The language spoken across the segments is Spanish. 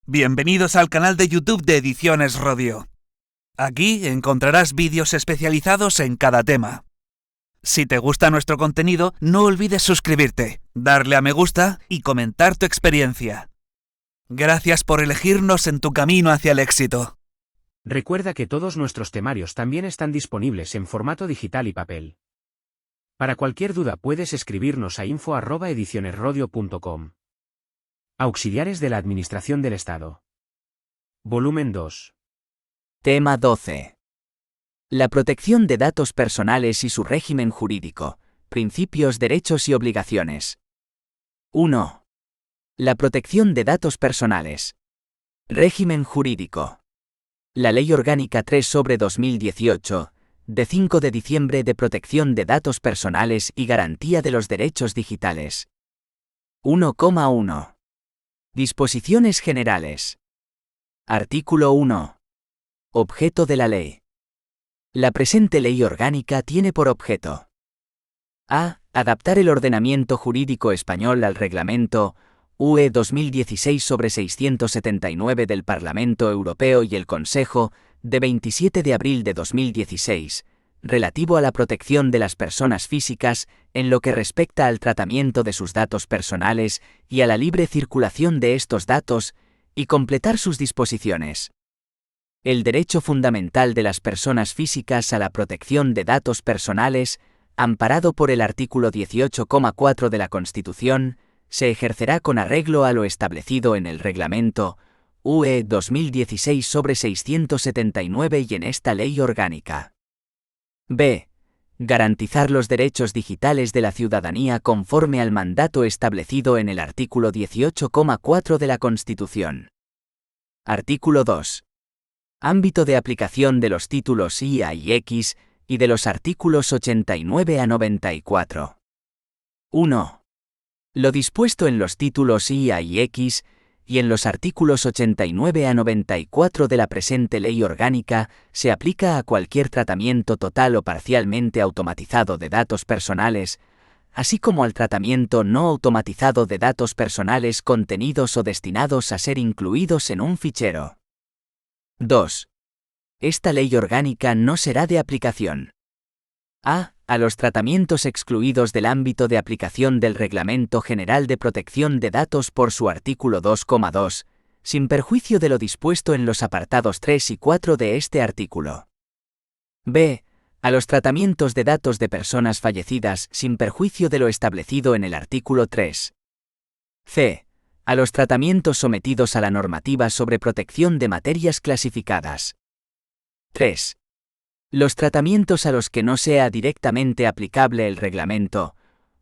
Bienvenidos al canal de YouTube de Ediciones Rodio. Aquí encontrarás vídeos especializados en cada tema. Si te gusta nuestro contenido, no olvides suscribirte, darle a me gusta y comentar tu experiencia. Gracias por elegirnos en tu camino hacia el éxito. Recuerda que todos nuestros temarios también están disponibles en formato digital y papel. Para cualquier duda puedes escribirnos a info@edicionesrodio.com. Auxiliares de la Administración del Estado. Volumen 2. Tema 12. La protección de datos personales y su régimen jurídico, principios, derechos y obligaciones. 1. La protección de datos personales. Régimen jurídico. La Ley Orgánica 3/2018, de 5 de diciembre de protección de datos personales y garantía de los derechos digitales. 1,1. Disposiciones generales. Artículo 1. Objeto de la ley. La presente Ley Orgánica tiene por objeto: a. Adaptar el ordenamiento jurídico español al Reglamento UE 2016/679 del Parlamento Europeo y el Consejo, de 27 de abril de 2016, relativo a la protección de las personas físicas en lo que respecta al tratamiento de sus datos personales y a la libre circulación de estos datos, y completar sus disposiciones. El derecho fundamental de las personas físicas a la protección de datos personales, amparado por el artículo 18,4 de la Constitución, se ejercerá con arreglo a lo establecido en el Reglamento UE 2016/679 y en esta Ley Orgánica. b. Garantizar los derechos digitales de la ciudadanía conforme al mandato establecido en el artículo 18,4 de la Constitución. Artículo 2. Ámbito de aplicación de los títulos IA y X y de los artículos 89 a 94. 1. Lo dispuesto en los títulos IA y X y en los artículos 89 a 94 de la presente Ley Orgánica se aplica a cualquier tratamiento total o parcialmente automatizado de datos personales, así como al tratamiento no automatizado de datos personales contenidos o destinados a ser incluidos en un fichero. 2. Esta Ley Orgánica no será de aplicación: a los tratamientos excluidos del ámbito de aplicación del Reglamento General de Protección de Datos por su artículo 2,2, sin perjuicio de lo dispuesto en los apartados 3 y 4 de este artículo. b. A los tratamientos de datos de personas fallecidas sin perjuicio de lo establecido en el artículo 3. c. A los tratamientos sometidos a la normativa sobre protección de materias clasificadas. 3. Los tratamientos a los que no sea directamente aplicable el Reglamento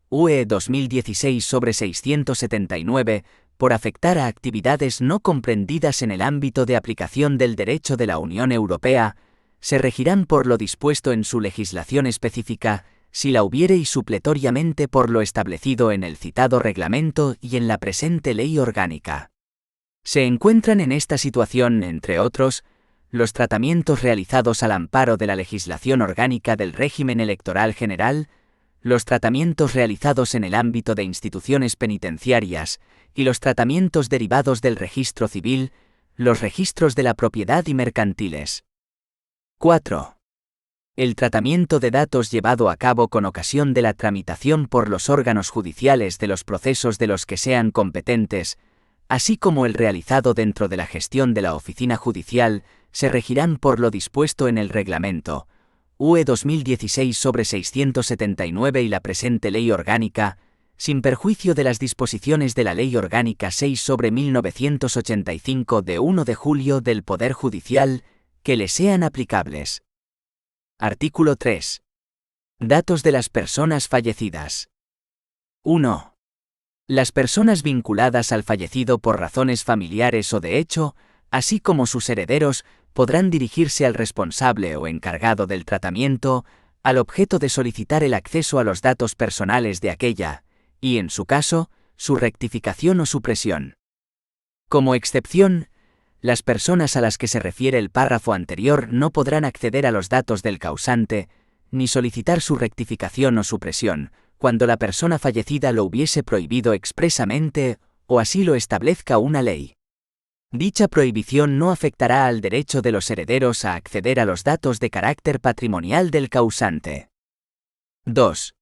UE 2016/679 por afectar a actividades no comprendidas en el ámbito de aplicación del derecho de la Unión Europea, se regirán por lo dispuesto en su legislación específica, si la hubiere, y supletoriamente por lo establecido en el citado reglamento y en la presente Ley Orgánica. Se encuentran en esta situación, entre otros, los tratamientos realizados al amparo de la legislación orgánica del régimen electoral general, los tratamientos realizados en el ámbito de instituciones penitenciarias y los tratamientos derivados del registro civil, los registros de la propiedad y mercantiles. 4. El tratamiento de datos llevado a cabo con ocasión de la tramitación por los órganos judiciales de los procesos de los que sean competentes, así como el realizado dentro de la gestión de la oficina judicial, se regirán por lo dispuesto en el Reglamento UE 2016/679 y la presente Ley Orgánica, sin perjuicio de las disposiciones de la Ley Orgánica 6/1985 de 1 de julio del Poder Judicial, que le sean aplicables. Artículo 3. Datos de las personas fallecidas. 1. Las personas vinculadas al fallecido por razones familiares o de hecho, así como sus herederos, podrán dirigirse al responsable o encargado del tratamiento, al objeto de solicitar el acceso a los datos personales de aquella, y en su caso, su rectificación o supresión. Como excepción, las personas a las que se refiere el párrafo anterior no podrán acceder a los datos del causante, ni solicitar su rectificación o supresión, cuando la persona fallecida lo hubiese prohibido expresamente, o así lo establezca una ley. Dicha prohibición no afectará al derecho de los herederos a acceder a los datos de carácter patrimonial del causante. 2.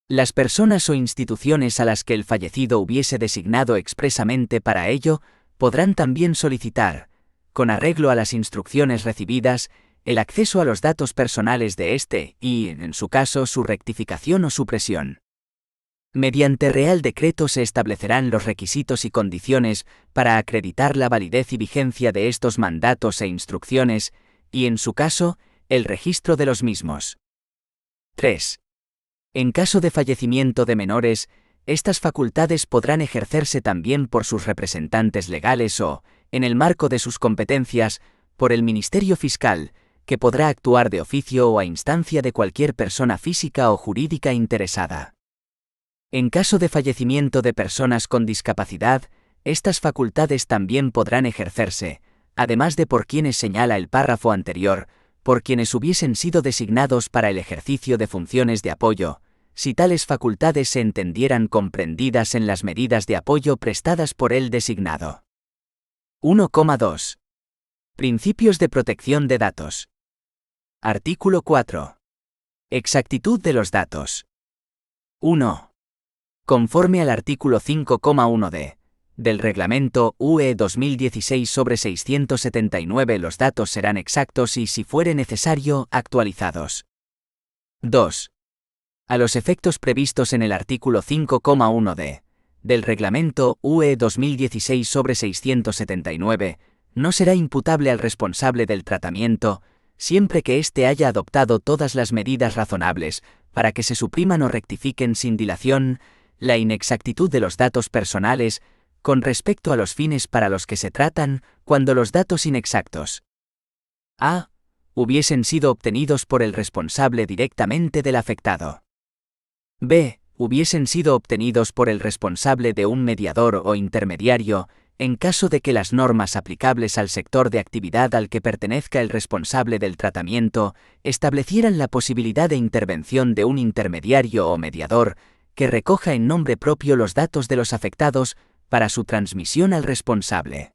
Las personas o instituciones a las que el fallecido hubiese designado expresamente para ello, podrán también solicitar, con arreglo a las instrucciones recibidas, el acceso a los datos personales de éste y, en su caso, su rectificación o supresión. Mediante Real Decreto se establecerán los requisitos y condiciones para acreditar la validez y vigencia de estos mandatos e instrucciones, y, en su caso, el registro de los mismos. 3. En caso de fallecimiento de menores, estas facultades podrán ejercerse también por sus representantes legales o, en el marco de sus competencias, por el Ministerio Fiscal, que podrá actuar de oficio o a instancia de cualquier persona física o jurídica interesada. En caso de fallecimiento de personas con discapacidad, estas facultades también podrán ejercerse, además de por quienes señala el párrafo anterior, por quienes hubiesen sido designados para el ejercicio de funciones de apoyo, si tales facultades se entendieran comprendidas en las medidas de apoyo prestadas por el designado. 1,2. Principios de protección de datos. Artículo 4. Exactitud de los datos. 1. Conforme al artículo 5,1d del Reglamento UE 2016/679, los datos serán exactos y, si fuere necesario, actualizados. 2. A los efectos previstos en el artículo 5,1d del Reglamento UE 2016/679, no será imputable al responsable del tratamiento, siempre que éste haya adoptado todas las medidas razonables para que se supriman o rectifiquen sin dilación la inexactitud de los datos personales con respecto a los fines para los que se tratan, cuando los datos inexactos a. hubiesen sido obtenidos por el responsable directamente del afectado. b. Hubiesen sido obtenidos por el responsable de un mediador o intermediario, en caso de que las normas aplicables al sector de actividad al que pertenezca el responsable del tratamiento establecieran la posibilidad de intervención de un intermediario o mediador que recoja en nombre propio los datos de los afectados para su transmisión al responsable.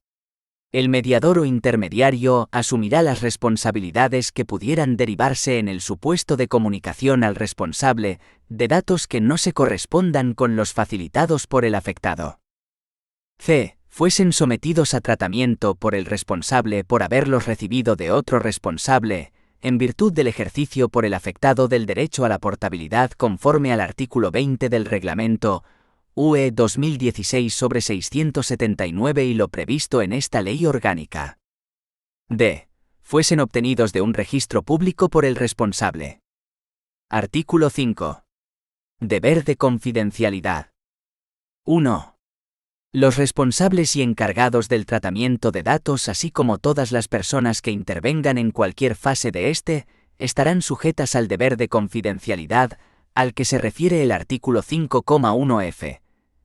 El mediador o intermediario asumirá las responsabilidades que pudieran derivarse en el supuesto de comunicación al responsable de datos que no se correspondan con los facilitados por el afectado. c. Fuesen sometidos a tratamiento por el responsable por haberlos recibido de otro responsable, en virtud del ejercicio por el afectado del derecho a la portabilidad conforme al artículo 20 del Reglamento UE 2016/679 y lo previsto en esta ley orgánica. d. Fuesen obtenidos de un registro público por el responsable. Artículo 5. Deber de confidencialidad. 1. Los responsables y encargados del tratamiento de datos, así como todas las personas que intervengan en cualquier fase de este, estarán sujetas al deber de confidencialidad al que se refiere el artículo 5,1f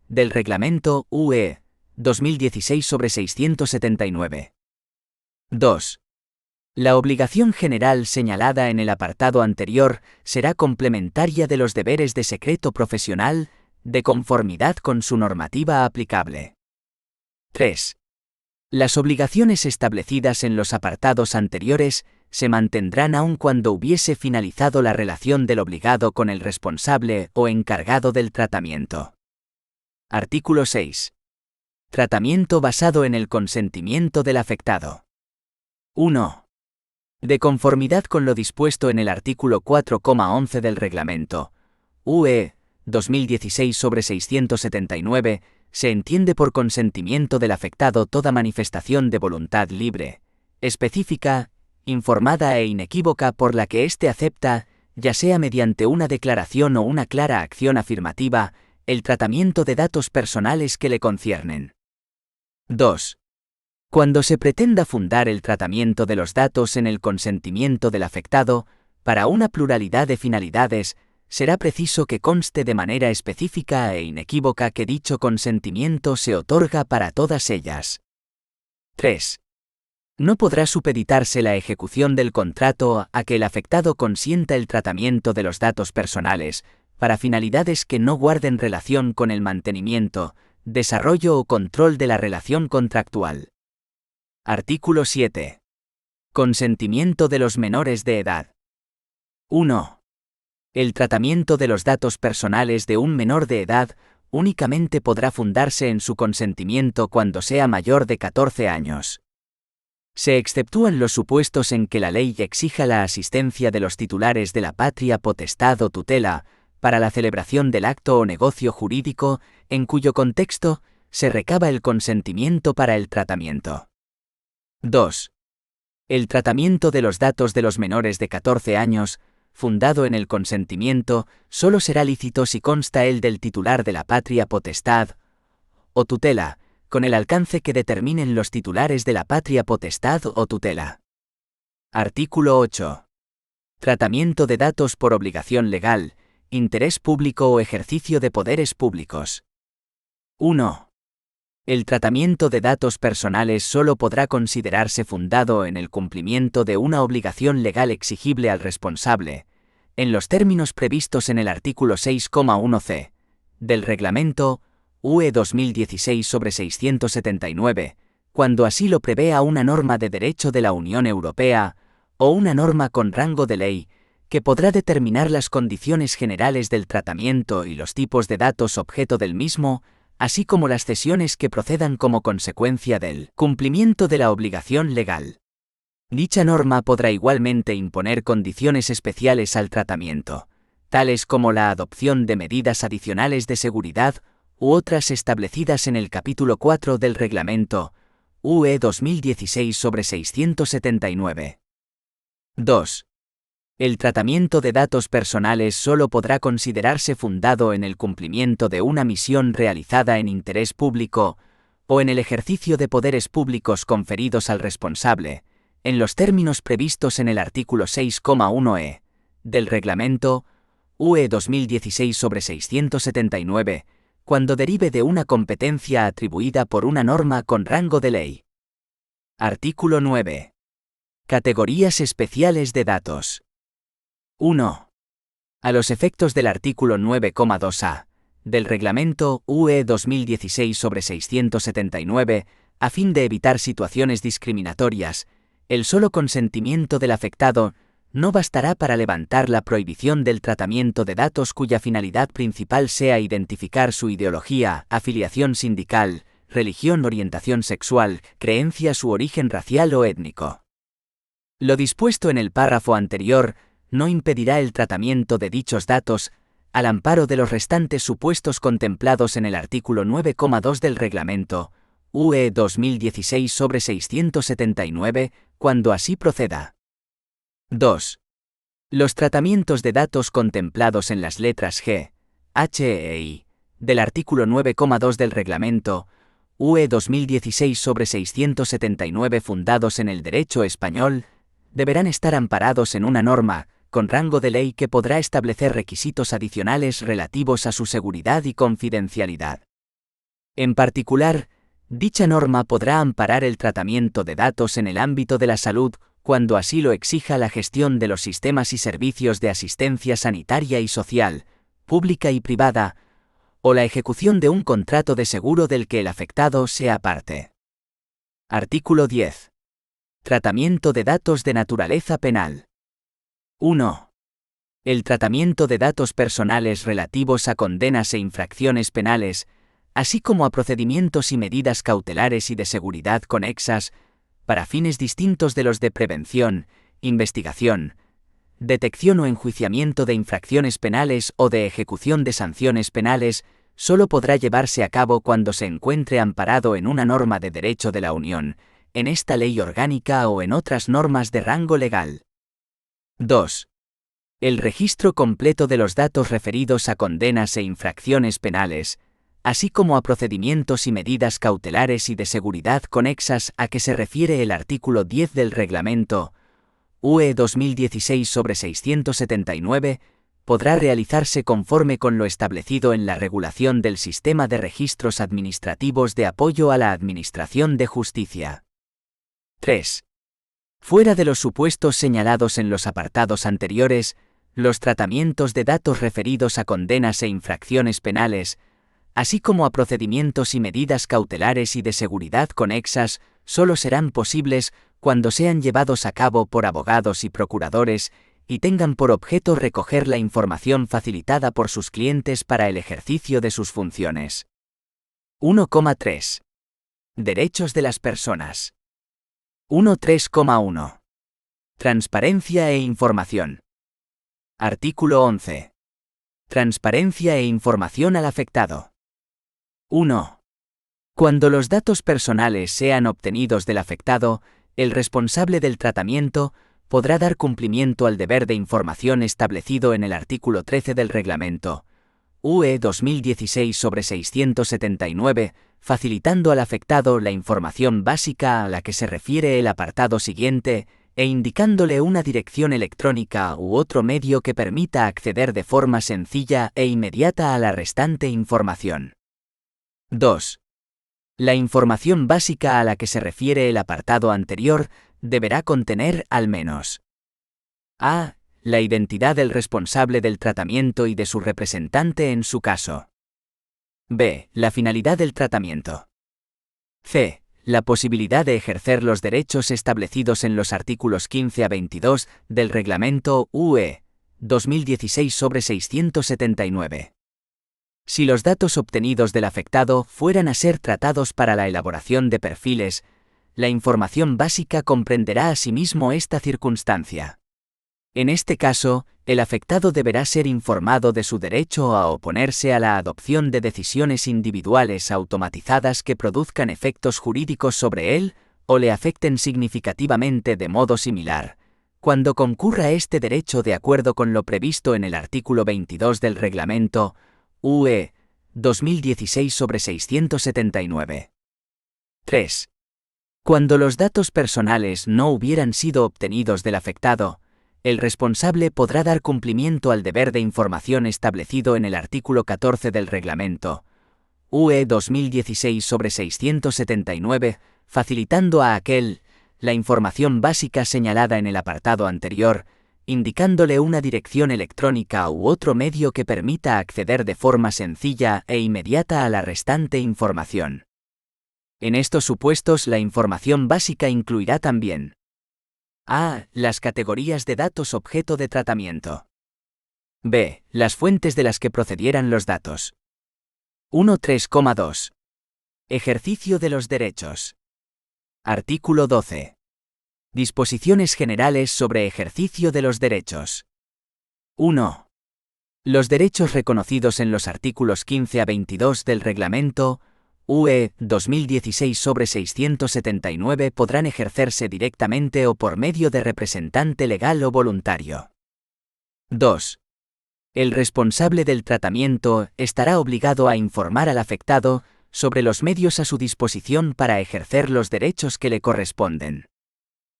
del Reglamento UE 2016/679. 2. La obligación general señalada en el apartado anterior será complementaria de los deberes de secreto profesional, de conformidad con su normativa aplicable. 3. Las obligaciones establecidas en los apartados anteriores se mantendrán aun cuando hubiese finalizado la relación del obligado con el responsable o encargado del tratamiento. Artículo 6. Tratamiento basado en el consentimiento del afectado. 1. De conformidad con lo dispuesto en el artículo 4,11 del Reglamento UE 2016/679, se entiende por consentimiento del afectado toda manifestación de voluntad libre, específica, informada e inequívoca por la que éste acepta, ya sea mediante una declaración o una clara acción afirmativa, el tratamiento de datos personales que le conciernen. 2. Cuando se pretenda fundar el tratamiento de los datos en el consentimiento del afectado, para una pluralidad de finalidades, será preciso que conste de manera específica e inequívoca que dicho consentimiento se otorga para todas ellas. 3. No podrá supeditarse la ejecución del contrato a que el afectado consienta el tratamiento de los datos personales, para finalidades que no guarden relación con el mantenimiento, desarrollo o control de la relación contractual. Artículo 7. Consentimiento de los menores de edad. 1. El tratamiento de los datos personales de un menor de edad únicamente podrá fundarse en su consentimiento cuando sea mayor de 14 años. Se exceptúan los supuestos en que la ley exija la asistencia de los titulares de la patria potestad o tutela para la celebración del acto o negocio jurídico en cuyo contexto se recaba el consentimiento para el tratamiento. 2. El tratamiento de los datos de los menores de 14 años, fundado en el consentimiento, solo será lícito si consta el del titular de la patria potestad o tutela, con el alcance que determinen los titulares de la patria potestad o tutela. Artículo 8. Tratamiento de datos por obligación legal, interés público o ejercicio de poderes públicos. 1. El tratamiento de datos personales solo podrá considerarse fundado en el cumplimiento de una obligación legal exigible al responsable, en los términos previstos en el artículo 6,1c del Reglamento UE 2016/679, cuando así lo prevea una norma de derecho de la Unión Europea o una norma con rango de ley, que podrá determinar las condiciones generales del tratamiento y los tipos de datos objeto del mismo, así como las cesiones que procedan como consecuencia del cumplimiento de la obligación legal. Dicha norma podrá igualmente imponer condiciones especiales al tratamiento, tales como la adopción de medidas adicionales de seguridad u otras establecidas en el capítulo 4 del Reglamento UE 2016/679. 2. El tratamiento de datos personales solo podrá considerarse fundado en el cumplimiento de una misión realizada en interés público o en el ejercicio de poderes públicos conferidos al responsable, en los términos previstos en el artículo 6,1e del Reglamento UE 2016/679, cuando derive de una competencia atribuida por una norma con rango de ley. Artículo 9. Categorías especiales de datos. 1. A los efectos del artículo 9,2a del Reglamento UE 2016/679, a fin de evitar situaciones discriminatorias, el solo consentimiento del afectado no bastará para levantar la prohibición del tratamiento de datos cuya finalidad principal sea identificar su ideología, afiliación sindical, religión, orientación sexual, creencias u origen racial o étnico. Lo dispuesto en el párrafo anterior no impedirá el tratamiento de dichos datos, al amparo de los restantes supuestos contemplados en el artículo 9,2 del Reglamento UE 2016/679, cuando así proceda. 2. Los tratamientos de datos contemplados en las letras G, H e I del artículo 9,2 del Reglamento UE 2016/679 fundados en el derecho español, deberán estar amparados en una norma con rango de ley que podrá establecer requisitos adicionales relativos a su seguridad y confidencialidad. En particular, dicha norma podrá amparar el tratamiento de datos en el ámbito de la salud cuando así lo exija la gestión de los sistemas y servicios de asistencia sanitaria y social, pública y privada, o la ejecución de un contrato de seguro del que el afectado sea parte. Artículo 10. Tratamiento de datos de naturaleza penal. 1. El tratamiento de datos personales relativos a condenas e infracciones penales, así como a procedimientos y medidas cautelares y de seguridad conexas, para fines distintos de los de prevención, investigación, detección o enjuiciamiento de infracciones penales o de ejecución de sanciones penales, solo podrá llevarse a cabo cuando se encuentre amparado en una norma de derecho de la Unión, en esta ley orgánica o en otras normas de rango legal. 2. El registro completo de los datos referidos a condenas e infracciones penales, así como a procedimientos y medidas cautelares y de seguridad conexas a que se refiere el artículo 10 del Reglamento UE 2016/679, podrá realizarse conforme con lo establecido en la regulación del Sistema de Registros Administrativos de Apoyo a la Administración de Justicia. 3. Fuera de los supuestos señalados en los apartados anteriores, los tratamientos de datos referidos a condenas e infracciones penales, así como a procedimientos y medidas cautelares y de seguridad conexas, solo serán posibles cuando sean llevados a cabo por abogados y procuradores y tengan por objeto recoger la información facilitada por sus clientes para el ejercicio de sus funciones. 1,3. Derechos de las personas. 1.3,1. Transparencia e información. Artículo 11. Transparencia e información al afectado. 1. Cuando los datos personales sean obtenidos del afectado, el responsable del tratamiento podrá dar cumplimiento al deber de información establecido en el artículo 13 del Reglamento UE 2016/679, facilitando al afectado la información básica a la que se refiere el apartado siguiente e indicándole una dirección electrónica u otro medio que permita acceder de forma sencilla e inmediata a la restante información. 2. La información básica a la que se refiere el apartado anterior deberá contener al menos a. La identidad del responsable del tratamiento y de su representante en su caso. b. La finalidad del tratamiento. c. La posibilidad de ejercer los derechos establecidos en los artículos 15 a 22 del Reglamento UE 2016/679. Si los datos obtenidos del afectado fueran a ser tratados para la elaboración de perfiles, la información básica comprenderá asimismo esta circunstancia. En este caso, el afectado deberá ser informado de su derecho a oponerse a la adopción de decisiones individuales automatizadas que produzcan efectos jurídicos sobre él o le afecten significativamente de modo similar, cuando concurra este derecho de acuerdo con lo previsto en el artículo 22 del Reglamento UE 2016/679. 3. Cuando los datos personales no hubieran sido obtenidos del afectado, el responsable podrá dar cumplimiento al deber de información establecido en el artículo 14 del Reglamento UE 2016/679, facilitando a aquel la información básica señalada en el apartado anterior, indicándole una dirección electrónica u otro medio que permita acceder de forma sencilla e inmediata a la restante información. En estos supuestos, la información básica incluirá también a. Las categorías de datos objeto de tratamiento. b. Las fuentes de las que procedieran los datos. 1.3,2. Ejercicio de los derechos. Artículo 12. Disposiciones generales sobre ejercicio de los derechos. 1. Los derechos reconocidos en los artículos 15 a 22 del Reglamento UE 2016/679 podrán ejercerse directamente o por medio de representante legal o voluntario. 2. El responsable del tratamiento estará obligado a informar al afectado sobre los medios a su disposición para ejercer los derechos que le corresponden.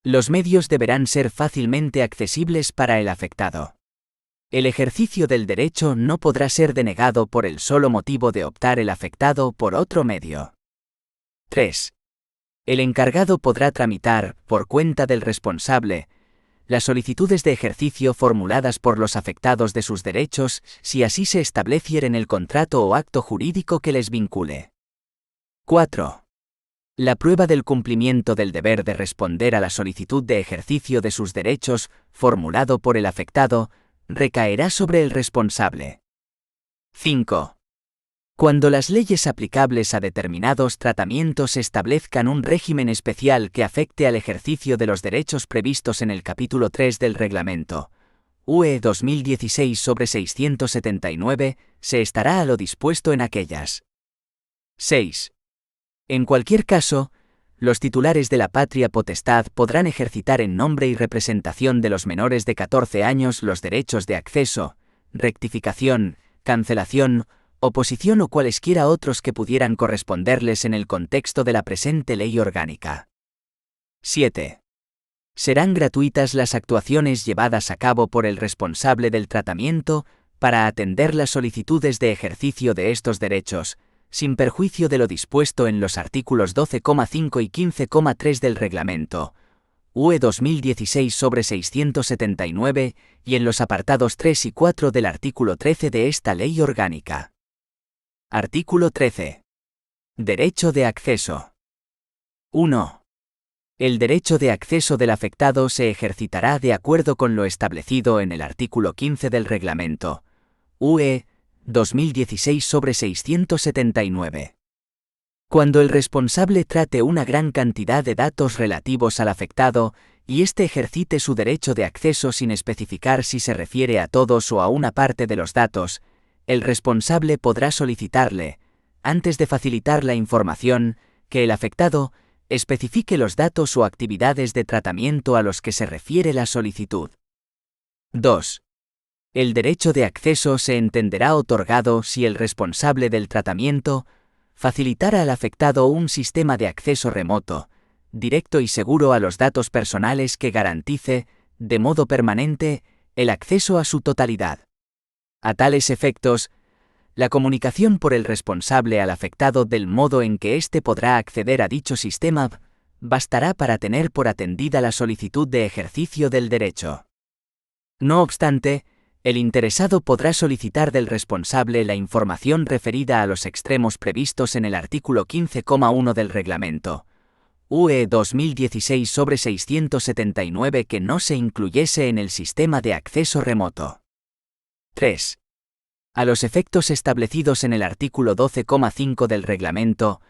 Los medios deberán ser fácilmente accesibles para el afectado. El ejercicio del derecho no podrá ser denegado por el solo motivo de optar el afectado por otro medio. 3. El encargado podrá tramitar, por cuenta del responsable, las solicitudes de ejercicio formuladas por los afectados de sus derechos, si así se estableciera en el contrato o acto jurídico que les vincule. 4. La prueba del cumplimiento del deber de responder a la solicitud de ejercicio de sus derechos, formulado por el afectado, recaerá sobre el responsable. 5. Cuando las leyes aplicables a determinados tratamientos establezcan un régimen especial que afecte al ejercicio de los derechos previstos en el capítulo 3 del Reglamento UE 2016/679, se estará a lo dispuesto en aquellas. 6. En cualquier caso, los titulares de la patria potestad podrán ejercitar en nombre y representación de los menores de 14 años los derechos de acceso, rectificación, cancelación, oposición o cualesquiera otros que pudieran corresponderles en el contexto de la presente ley orgánica. 7. Serán gratuitas las actuaciones llevadas a cabo por el responsable del tratamiento para atender las solicitudes de ejercicio de estos derechos, sin perjuicio de lo dispuesto en los artículos 12,5 y 15,3 del Reglamento UE 2016/679 y en los apartados 3 y 4 del artículo 13 de esta ley orgánica. Artículo 13. Derecho de acceso. 1. El derecho de acceso del afectado se ejercitará de acuerdo con lo establecido en el artículo 15 del Reglamento UE 2016/679. Cuando el responsable trate una gran cantidad de datos relativos al afectado y éste ejercite su derecho de acceso sin especificar si se refiere a todos o a una parte de los datos, el responsable podrá solicitarle, antes de facilitar la información, que el afectado especifique los datos o actividades de tratamiento a los que se refiere la solicitud. 2. El derecho de acceso se entenderá otorgado si el responsable del tratamiento facilitara al afectado un sistema de acceso remoto, directo y seguro a los datos personales que garantice, de modo permanente, el acceso a su totalidad. A tales efectos, la comunicación por el responsable al afectado del modo en que éste podrá acceder a dicho sistema bastará para tener por atendida la solicitud de ejercicio del derecho. No obstante, el interesado podrá solicitar del responsable la información referida a los extremos previstos en el artículo 15,1 del Reglamento UE 2016/679 que no se incluyese en el sistema de acceso remoto. 3. A los efectos establecidos en el artículo 12,5 del Reglamento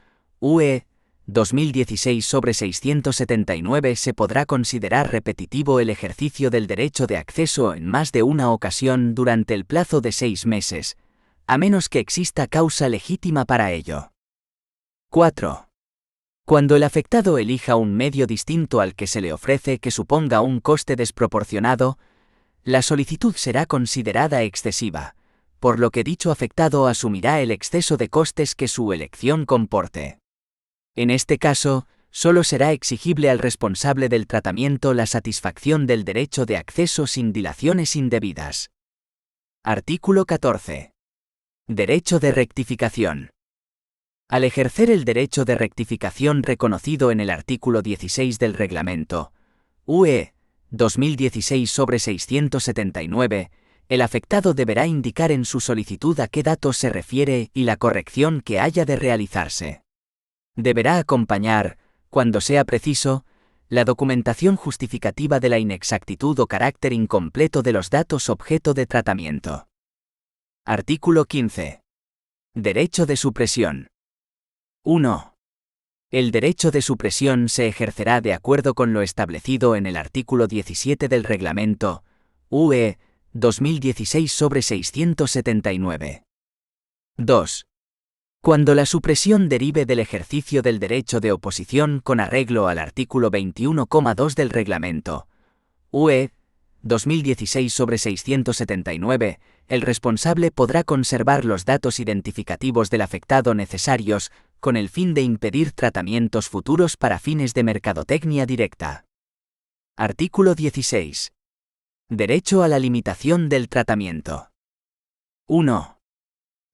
UE 2016/679 se podrá considerar repetitivo el ejercicio del derecho de acceso en más de una ocasión durante el plazo de 6 meses, a menos que exista causa legítima para ello. 4. Cuando el afectado elija un medio distinto al que se le ofrece que suponga un coste desproporcionado, la solicitud será considerada excesiva, por lo que dicho afectado asumirá el exceso de costes que su elección comporte. En este caso, solo será exigible al responsable del tratamiento la satisfacción del derecho de acceso sin dilaciones indebidas. Artículo 14. Derecho de rectificación. Al ejercer el derecho de rectificación reconocido en el artículo 16 del Reglamento UE 2016/679, el afectado deberá indicar en su solicitud a qué datos se refiere y la corrección que haya de realizarse. Deberá acompañar, cuando sea preciso, la documentación justificativa de la inexactitud o carácter incompleto de los datos objeto de tratamiento. Artículo 15. Derecho de supresión. 1. El derecho de supresión se ejercerá de acuerdo con lo establecido en el artículo 17 del Reglamento UE 2016/679. 2. Cuando la supresión derive del ejercicio del derecho de oposición con arreglo al artículo 21,2 del Reglamento UE 2016/679, el responsable podrá conservar los datos identificativos del afectado necesarios con el fin de impedir tratamientos futuros para fines de mercadotecnia directa. Artículo 16. Derecho a la limitación del tratamiento. 1.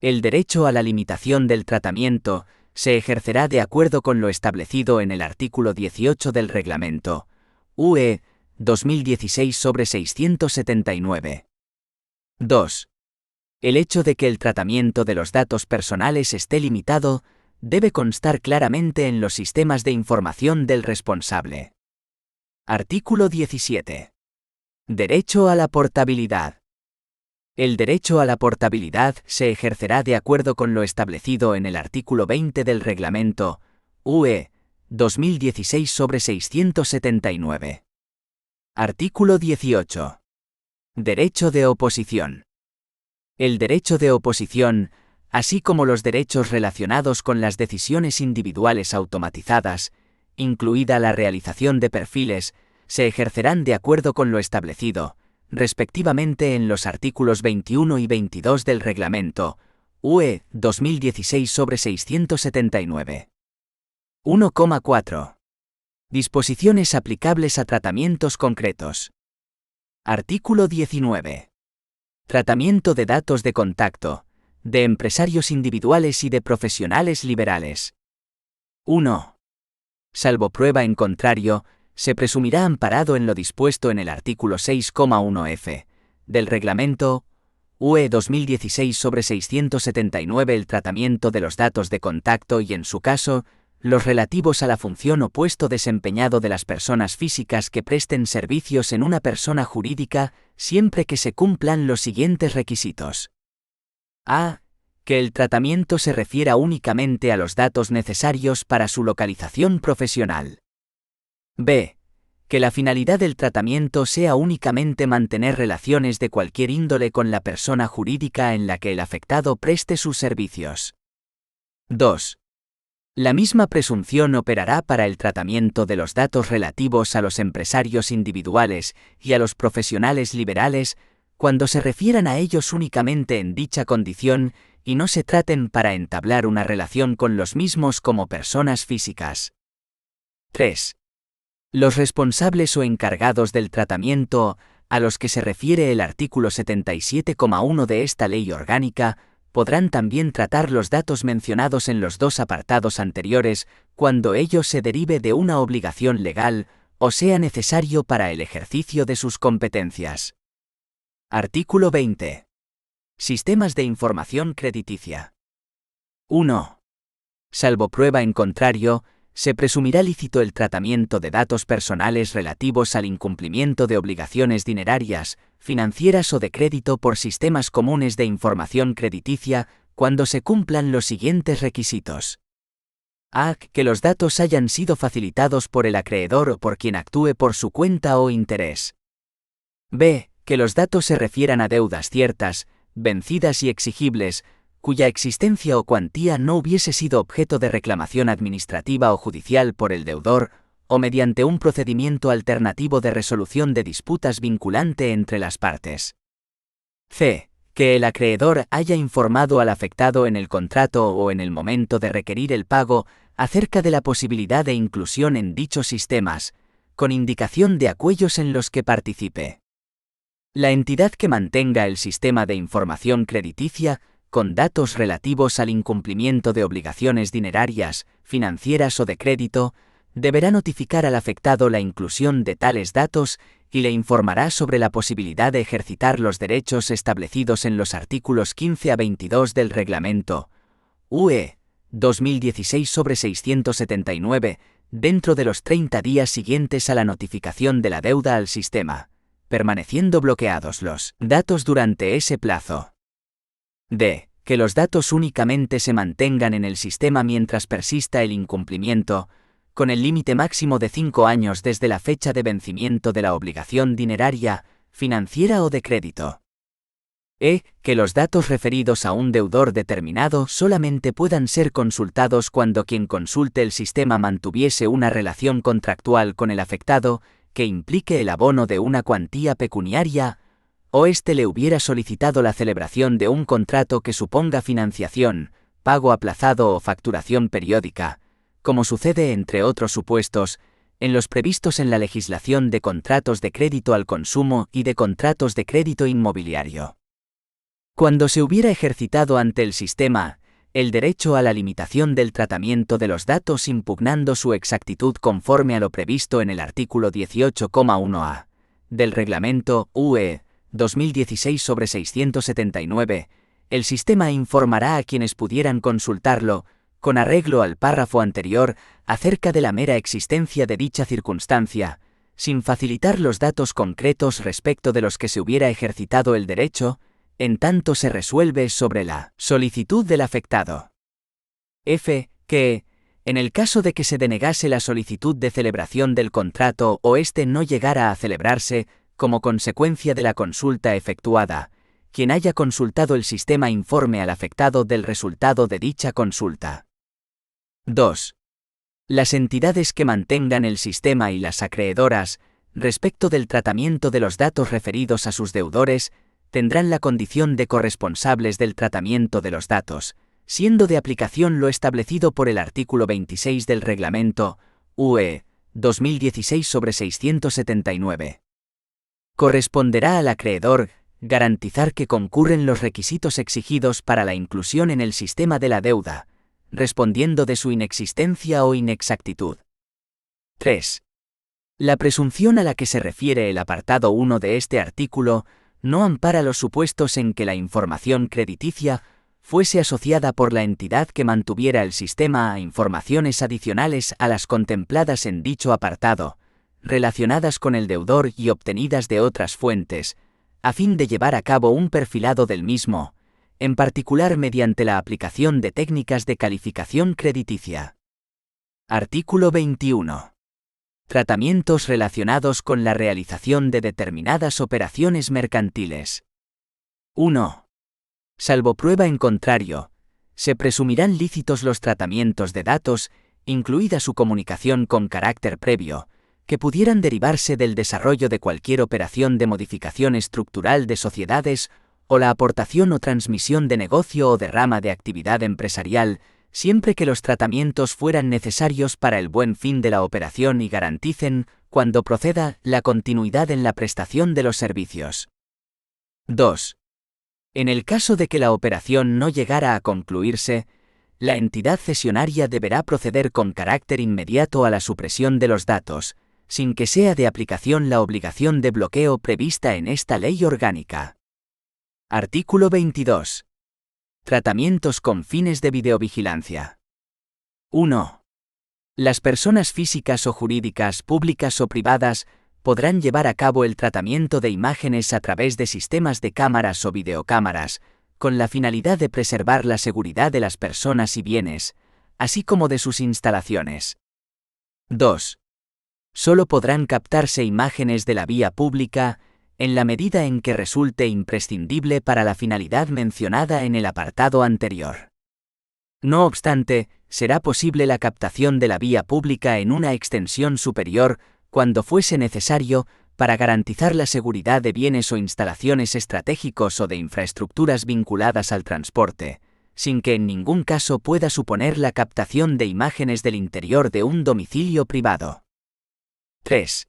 El derecho a la limitación del tratamiento se ejercerá de acuerdo con lo establecido en el artículo 18 del Reglamento UE 2016/679. 2. El hecho de que el tratamiento de los datos personales esté limitado debe constar claramente en los sistemas de información del responsable. Artículo 17. Derecho a la portabilidad. El derecho a la portabilidad se ejercerá de acuerdo con lo establecido en el artículo 20 del Reglamento UE 2016/679. Artículo 18. Derecho de oposición. El derecho de oposición, así como los derechos relacionados con las decisiones individuales automatizadas, incluida la realización de perfiles, se ejercerán de acuerdo con lo establecido, respectivamente en los artículos 21 y 22 del Reglamento UE 2016/679. 1,4. Disposiciones aplicables a tratamientos concretos. Artículo 19. Tratamiento de datos de contacto, de empresarios individuales y de profesionales liberales. 1. Salvo prueba en contrario, se presumirá amparado en lo dispuesto en el artículo 6,1f del Reglamento UE 2016/679 el tratamiento de los datos de contacto y, en su caso, los relativos a la función o puesto desempeñado de las personas físicas que presten servicios en una persona jurídica, siempre que se cumplan los siguientes requisitos. A. Que el tratamiento se refiera únicamente a los datos necesarios para su localización profesional. B. Que la finalidad del tratamiento sea únicamente mantener relaciones de cualquier índole con la persona jurídica en la que el afectado preste sus servicios. 2. La misma presunción operará para el tratamiento de los datos relativos a los empresarios individuales y a los profesionales liberales, cuando se refieran a ellos únicamente en dicha condición y no se traten para entablar una relación con los mismos como personas físicas. 3. Los responsables o encargados del tratamiento, a los que se refiere el artículo 77,1 de esta ley orgánica, podrán también tratar los datos mencionados en los dos apartados anteriores cuando ello se derive de una obligación legal o sea necesario para el ejercicio de sus competencias. Artículo 20. Sistemas de información crediticia. 1. Salvo prueba en contrario, se presumirá lícito el tratamiento de datos personales relativos al incumplimiento de obligaciones dinerarias, financieras o de crédito por sistemas comunes de información crediticia cuando se cumplan los siguientes requisitos. A. Que los datos hayan sido facilitados por el acreedor o por quien actúe por su cuenta o interés. B. Que los datos se refieran a deudas ciertas, vencidas y exigibles, cuya existencia o cuantía no hubiese sido objeto de reclamación administrativa o judicial por el deudor, o mediante un procedimiento alternativo de resolución de disputas vinculante entre las partes. C. Que el acreedor haya informado al afectado en el contrato o en el momento de requerir el pago acerca de la posibilidad de inclusión en dichos sistemas, con indicación de aquellos en los que participe. La entidad que mantenga el sistema de información crediticia, con datos relativos al incumplimiento de obligaciones dinerarias, financieras o de crédito, deberá notificar al afectado la inclusión de tales datos y le informará sobre la posibilidad de ejercitar los derechos establecidos en los artículos 15 a 22 del Reglamento UE 2016/679 dentro de los 30 días siguientes a la notificación de la deuda al sistema, permaneciendo bloqueados los datos durante ese plazo. D. Que los datos únicamente se mantengan en el sistema mientras persista el incumplimiento, con el límite máximo de 5 años desde la fecha de vencimiento de la obligación dineraria, financiera o de crédito. E. Que los datos referidos a un deudor determinado solamente puedan ser consultados cuando quien consulte el sistema mantuviese una relación contractual con el afectado que implique el abono de una cuantía pecuniaria, o éste le hubiera solicitado la celebración de un contrato que suponga financiación, pago aplazado o facturación periódica, como sucede, entre otros supuestos, en los previstos en la legislación de contratos de crédito al consumo y de contratos de crédito inmobiliario. Cuando se hubiera ejercitado ante el sistema el derecho a la limitación del tratamiento de los datos impugnando su exactitud conforme a lo previsto en el artículo 18,1a del Reglamento UE 2016/679, el sistema informará a quienes pudieran consultarlo, con arreglo al párrafo anterior, acerca de la mera existencia de dicha circunstancia, sin facilitar los datos concretos respecto de los que se hubiera ejercitado el derecho, en tanto se resuelve sobre la solicitud del afectado. F. Que, en el caso de que se denegase la solicitud de celebración del contrato o éste no llegara a celebrarse, como consecuencia de la consulta efectuada, quien haya consultado el sistema informe al afectado del resultado de dicha consulta. 2. Las entidades que mantengan el sistema y las acreedoras, respecto del tratamiento de los datos referidos a sus deudores, tendrán la condición de corresponsables del tratamiento de los datos, siendo de aplicación lo establecido por el artículo 26 del Reglamento UE 2016/679. Corresponderá al acreedor garantizar que concurren los requisitos exigidos para la inclusión en el sistema de la deuda, respondiendo de su inexistencia o inexactitud. 3. La presunción a la que se refiere el apartado 1 de este artículo no ampara los supuestos en que la información crediticia fuese asociada por la entidad que mantuviera el sistema a informaciones adicionales a las contempladas en dicho apartado, relacionadas con el deudor y obtenidas de otras fuentes, a fin de llevar a cabo un perfilado del mismo, en particular mediante la aplicación de técnicas de calificación crediticia. Artículo 21. Tratamientos relacionados con la realización de determinadas operaciones mercantiles. 1. Salvo prueba en contrario, se presumirán lícitos los tratamientos de datos, incluida su comunicación con carácter previo, que pudieran derivarse del desarrollo de cualquier operación de modificación estructural de sociedades o la aportación o transmisión de negocio o de rama de actividad empresarial, siempre que los tratamientos fueran necesarios para el buen fin de la operación y garanticen, cuando proceda, la continuidad en la prestación de los servicios. 2. En el caso de que la operación no llegara a concluirse, la entidad cesionaria deberá proceder con carácter inmediato a la supresión de los datos, sin que sea de aplicación la obligación de bloqueo prevista en esta ley orgánica. Artículo 22. Tratamientos con fines de videovigilancia. 1. Las personas físicas o jurídicas, públicas o privadas, podrán llevar a cabo el tratamiento de imágenes a través de sistemas de cámaras o videocámaras, con la finalidad de preservar la seguridad de las personas y bienes, así como de sus instalaciones. 2. Solo podrán captarse imágenes de la vía pública, en la medida en que resulte imprescindible para la finalidad mencionada en el apartado anterior. No obstante, será posible la captación de la vía pública en una extensión superior, cuando fuese necesario, para garantizar la seguridad de bienes o instalaciones estratégicos o de infraestructuras vinculadas al transporte, sin que en ningún caso pueda suponer la captación de imágenes del interior de un domicilio privado. 3.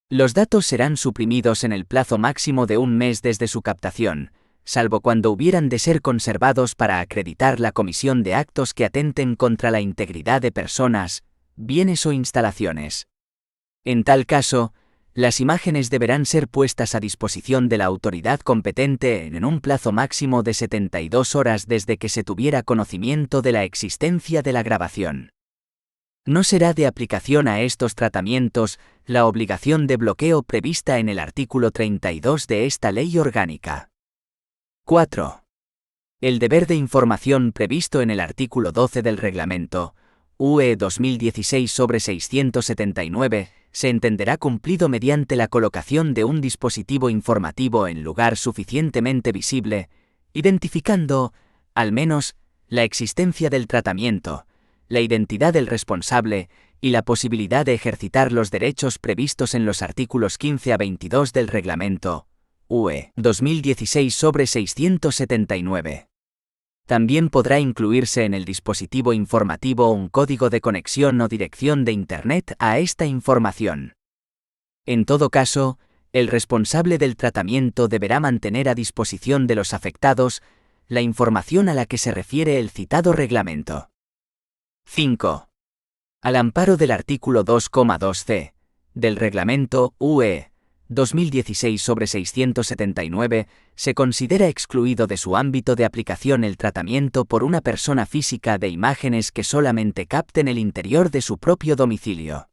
Los datos serán suprimidos en el plazo máximo de un mes desde su captación, salvo cuando hubieran de ser conservados para acreditar la comisión de actos que atenten contra la integridad de personas, bienes o instalaciones. En tal caso, las imágenes deberán ser puestas a disposición de la autoridad competente en un plazo máximo de 72 horas desde que se tuviera conocimiento de la existencia de la grabación. No será de aplicación a estos tratamientos la obligación de bloqueo prevista en el artículo 32 de esta ley orgánica. 4. El deber de información previsto en el artículo 12 del Reglamento, UE 2016/679, se entenderá cumplido mediante la colocación de un dispositivo informativo en lugar suficientemente visible, identificando, al menos, la existencia del tratamiento, la identidad del responsable y la posibilidad de ejercitar los derechos previstos en los artículos 15 a 22 del Reglamento, UE 2016/679. También podrá incluirse en el dispositivo informativo un código de conexión o dirección de Internet a esta información. En todo caso, el responsable del tratamiento deberá mantener a disposición de los afectados la información a la que se refiere el citado reglamento. 5. Al amparo del artículo 2,2c del Reglamento UE 2016/679, se considera excluido de su ámbito de aplicación el tratamiento por una persona física de imágenes que solamente capten el interior de su propio domicilio.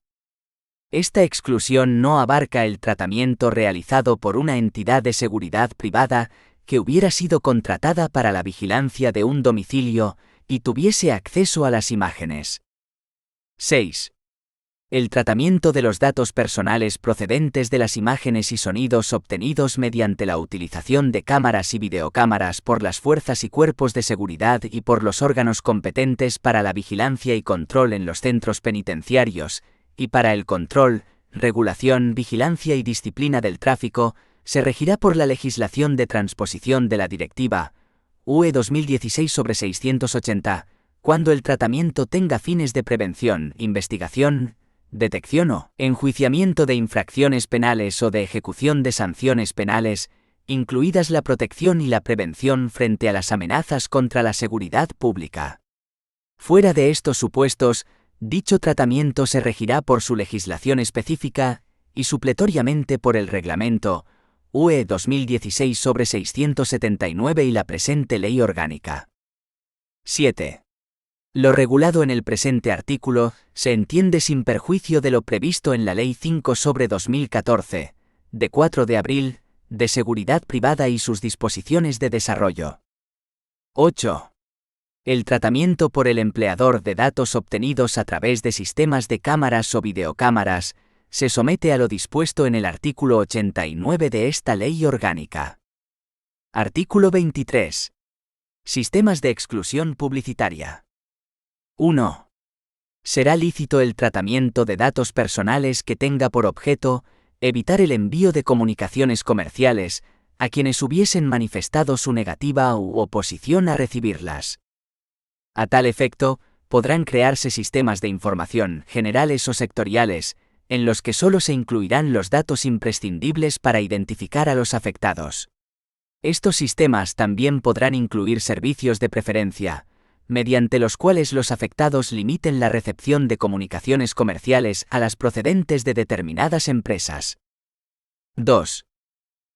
Esta exclusión no abarca el tratamiento realizado por una entidad de seguridad privada que hubiera sido contratada para la vigilancia de un domicilio y tuviese acceso a las imágenes. 6. El tratamiento de los datos personales procedentes de las imágenes y sonidos obtenidos mediante la utilización de cámaras y videocámaras por las fuerzas y cuerpos de seguridad y por los órganos competentes para la vigilancia y control en los centros penitenciarios, y para el control, regulación, vigilancia y disciplina del tráfico, se regirá por la legislación de transposición de la Directiva UE 2016/680, cuando el tratamiento tenga fines de prevención, investigación, detección o enjuiciamiento de infracciones penales o de ejecución de sanciones penales, incluidas la protección y la prevención frente a las amenazas contra la seguridad pública. Fuera de estos supuestos, dicho tratamiento se regirá por su legislación específica y supletoriamente por el Reglamento UE 2016/679 y la presente Ley Orgánica. 7. Lo regulado en el presente artículo se entiende sin perjuicio de lo previsto en la Ley 5/2014, de 4 de abril, de seguridad privada y sus disposiciones de desarrollo. 8. El tratamiento por el empleador de datos obtenidos a través de sistemas de cámaras o videocámaras se somete a lo dispuesto en el artículo 89 de esta ley orgánica. Artículo 23. Sistemas de exclusión publicitaria. 1. Será lícito el tratamiento de datos personales que tenga por objeto evitar el envío de comunicaciones comerciales a quienes hubiesen manifestado su negativa u oposición a recibirlas. A tal efecto, podrán crearse sistemas de información, generales o sectoriales, en los que solo se incluirán los datos imprescindibles para identificar a los afectados. Estos sistemas también podrán incluir servicios de preferencia, mediante los cuales los afectados limiten la recepción de comunicaciones comerciales a las procedentes de determinadas empresas. 2.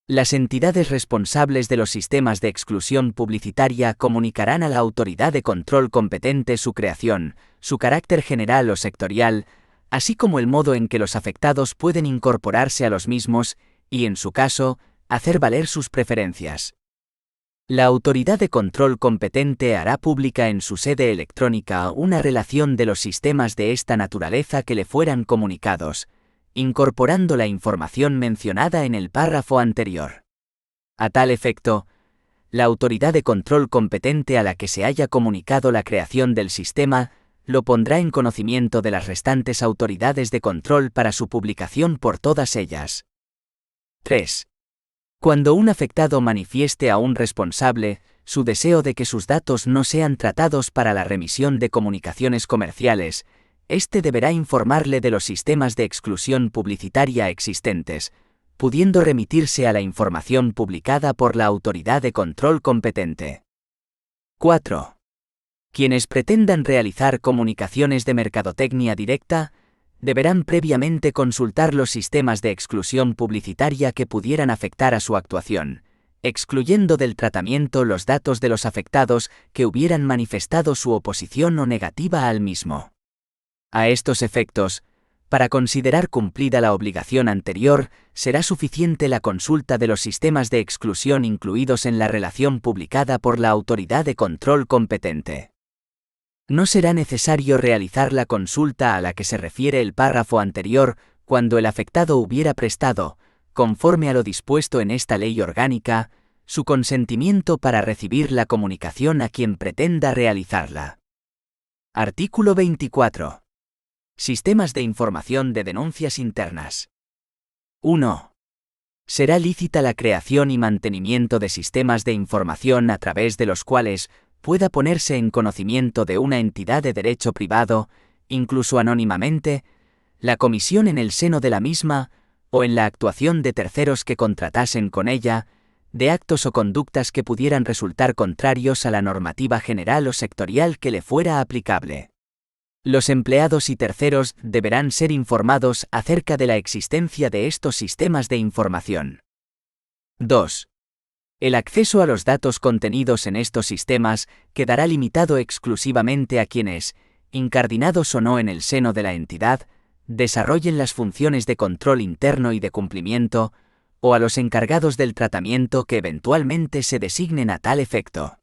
Las entidades responsables de los sistemas de exclusión publicitaria comunicarán a la autoridad de control competente su creación, su carácter general o sectorial, así como el modo en que los afectados pueden incorporarse a los mismos y, en su caso, hacer valer sus preferencias. La autoridad de control competente hará pública en su sede electrónica una relación de los sistemas de esta naturaleza que le fueran comunicados, incorporando la información mencionada en el párrafo anterior. A tal efecto, la autoridad de control competente a la que se haya comunicado la creación del sistema lo pondrá en conocimiento de las restantes autoridades de control para su publicación por todas ellas. 3. Cuando un afectado manifieste a un responsable su deseo de que sus datos no sean tratados para la remisión de comunicaciones comerciales, éste deberá informarle de los sistemas de exclusión publicitaria existentes, pudiendo remitirse a la información publicada por la autoridad de control competente. 4. Quienes pretendan realizar comunicaciones de mercadotecnia directa, deberán previamente consultar los sistemas de exclusión publicitaria que pudieran afectar a su actuación, excluyendo del tratamiento los datos de los afectados que hubieran manifestado su oposición o negativa al mismo. A estos efectos, para considerar cumplida la obligación anterior, será suficiente la consulta de los sistemas de exclusión incluidos en la relación publicada por la autoridad de control competente. No será necesario realizar la consulta a la que se refiere el párrafo anterior cuando el afectado hubiera prestado, conforme a lo dispuesto en esta ley orgánica, su consentimiento para recibir la comunicación a quien pretenda realizarla. Artículo 24. Sistemas de información de denuncias internas. 1. Será lícita la creación y mantenimiento de sistemas de información a través de los cuales pueda ponerse en conocimiento de una entidad de derecho privado, incluso anónimamente, la comisión en el seno de la misma, o en la actuación de terceros que contratasen con ella, de actos o conductas que pudieran resultar contrarios a la normativa general o sectorial que le fuera aplicable. Los empleados y terceros deberán ser informados acerca de la existencia de estos sistemas de información. 2. El acceso a los datos contenidos en estos sistemas quedará limitado exclusivamente a quienes, incardinados o no en el seno de la entidad, desarrollen las funciones de control interno y de cumplimiento, o a los encargados del tratamiento que eventualmente se designen a tal efecto.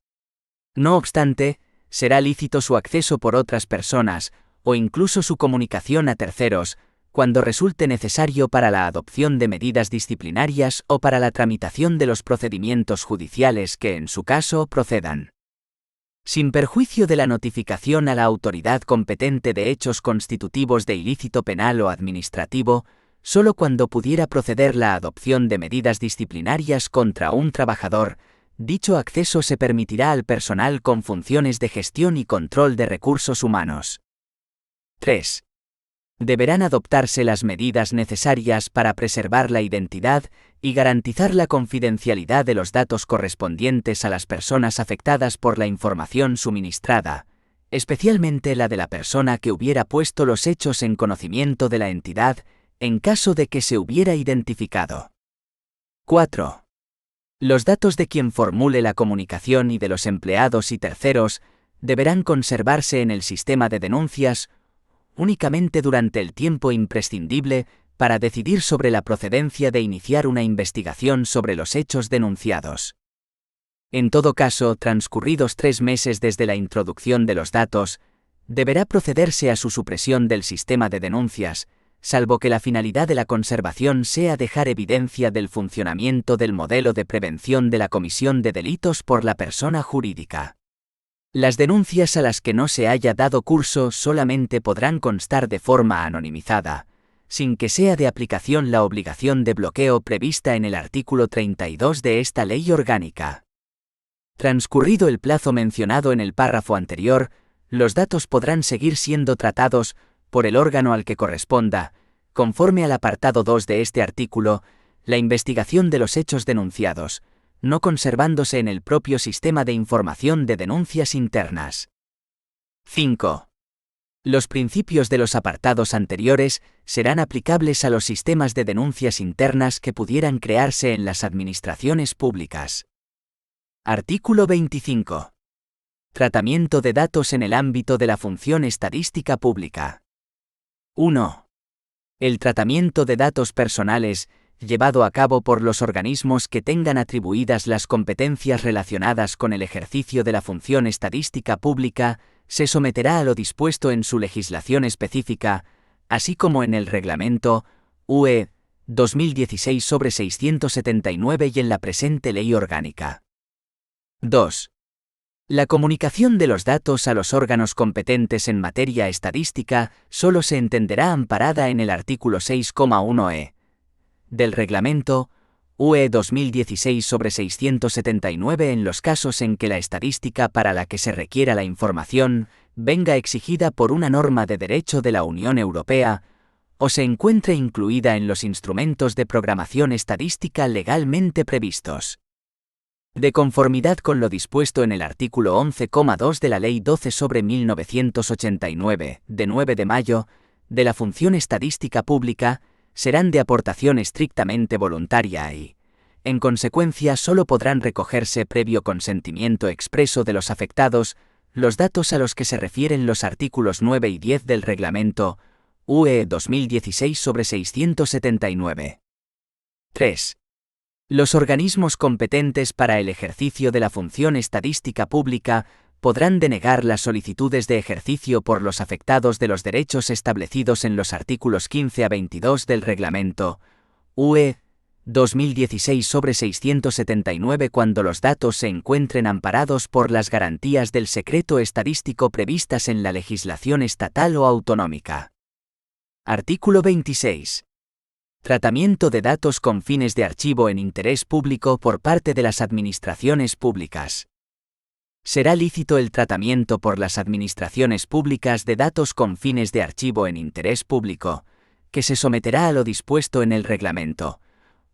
No obstante, será lícito su acceso por otras personas, o incluso su comunicación a terceros, cuando resulte necesario para la adopción de medidas disciplinarias o para la tramitación de los procedimientos judiciales que en su caso procedan. Sin perjuicio de la notificación a la autoridad competente de hechos constitutivos de ilícito penal o administrativo, solo cuando pudiera proceder la adopción de medidas disciplinarias contra un trabajador, dicho acceso se permitirá al personal con funciones de gestión y control de recursos humanos. 3. Deberán adoptarse las medidas necesarias para preservar la identidad y garantizar la confidencialidad de los datos correspondientes a las personas afectadas por la información suministrada, especialmente la de la persona que hubiera puesto los hechos en conocimiento de la entidad, en caso de que se hubiera identificado. 4. Los datos de quien formule la comunicación y de los empleados y terceros deberán conservarse en el sistema de denuncias únicamente durante el tiempo imprescindible para decidir sobre la procedencia de iniciar una investigación sobre los hechos denunciados. En todo caso, transcurridos 3 meses desde la introducción de los datos, deberá procederse a su supresión del sistema de denuncias, salvo que la finalidad de la conservación sea dejar evidencia del funcionamiento del modelo de prevención de la comisión de delitos por la persona jurídica. Las denuncias a las que no se haya dado curso solamente podrán constar de forma anonimizada, sin que sea de aplicación la obligación de bloqueo prevista en el artículo 32 de esta ley orgánica. Transcurrido el plazo mencionado en el párrafo anterior, los datos podrán seguir siendo tratados por el órgano al que corresponda, conforme al apartado 2 de este artículo, la investigación de los hechos denunciados, no conservándose en el propio sistema de información de denuncias internas. 5. Los principios de los apartados anteriores serán aplicables a los sistemas de denuncias internas que pudieran crearse en las administraciones públicas. Artículo 25. Tratamiento de datos en el ámbito de la función estadística pública. 1. El tratamiento de datos personales, llevado a cabo por los organismos que tengan atribuidas las competencias relacionadas con el ejercicio de la función estadística pública, se someterá a lo dispuesto en su legislación específica, así como en el Reglamento UE 2016/679 y en la presente Ley Orgánica. 2. La comunicación de los datos a los órganos competentes en materia estadística solo se entenderá amparada en el artículo 6,1e del Reglamento UE 2016/679 en los casos en que la estadística para la que se requiera la información venga exigida por una norma de derecho de la Unión Europea o se encuentre incluida en los instrumentos de programación estadística legalmente previstos. De conformidad con lo dispuesto en el artículo 11,2 de la Ley 12/1989, de 9 de mayo, de la función estadística pública, serán de aportación estrictamente voluntaria y, en consecuencia, solo podrán recogerse previo consentimiento expreso de los afectados los datos a los que se refieren los artículos 9 y 10 del Reglamento UE 2016/679. 3. Los organismos competentes para el ejercicio de la función estadística pública podrán denegar las solicitudes de ejercicio por los afectados de los derechos establecidos en los artículos 15 a 22 del Reglamento UE 2016/679 cuando los datos se encuentren amparados por las garantías del secreto estadístico previstas en la legislación estatal o autonómica. Artículo 26. Tratamiento de datos con fines de archivo en interés público por parte de las administraciones públicas. Será lícito el tratamiento por las administraciones públicas de datos con fines de archivo en interés público, que se someterá a lo dispuesto en el Reglamento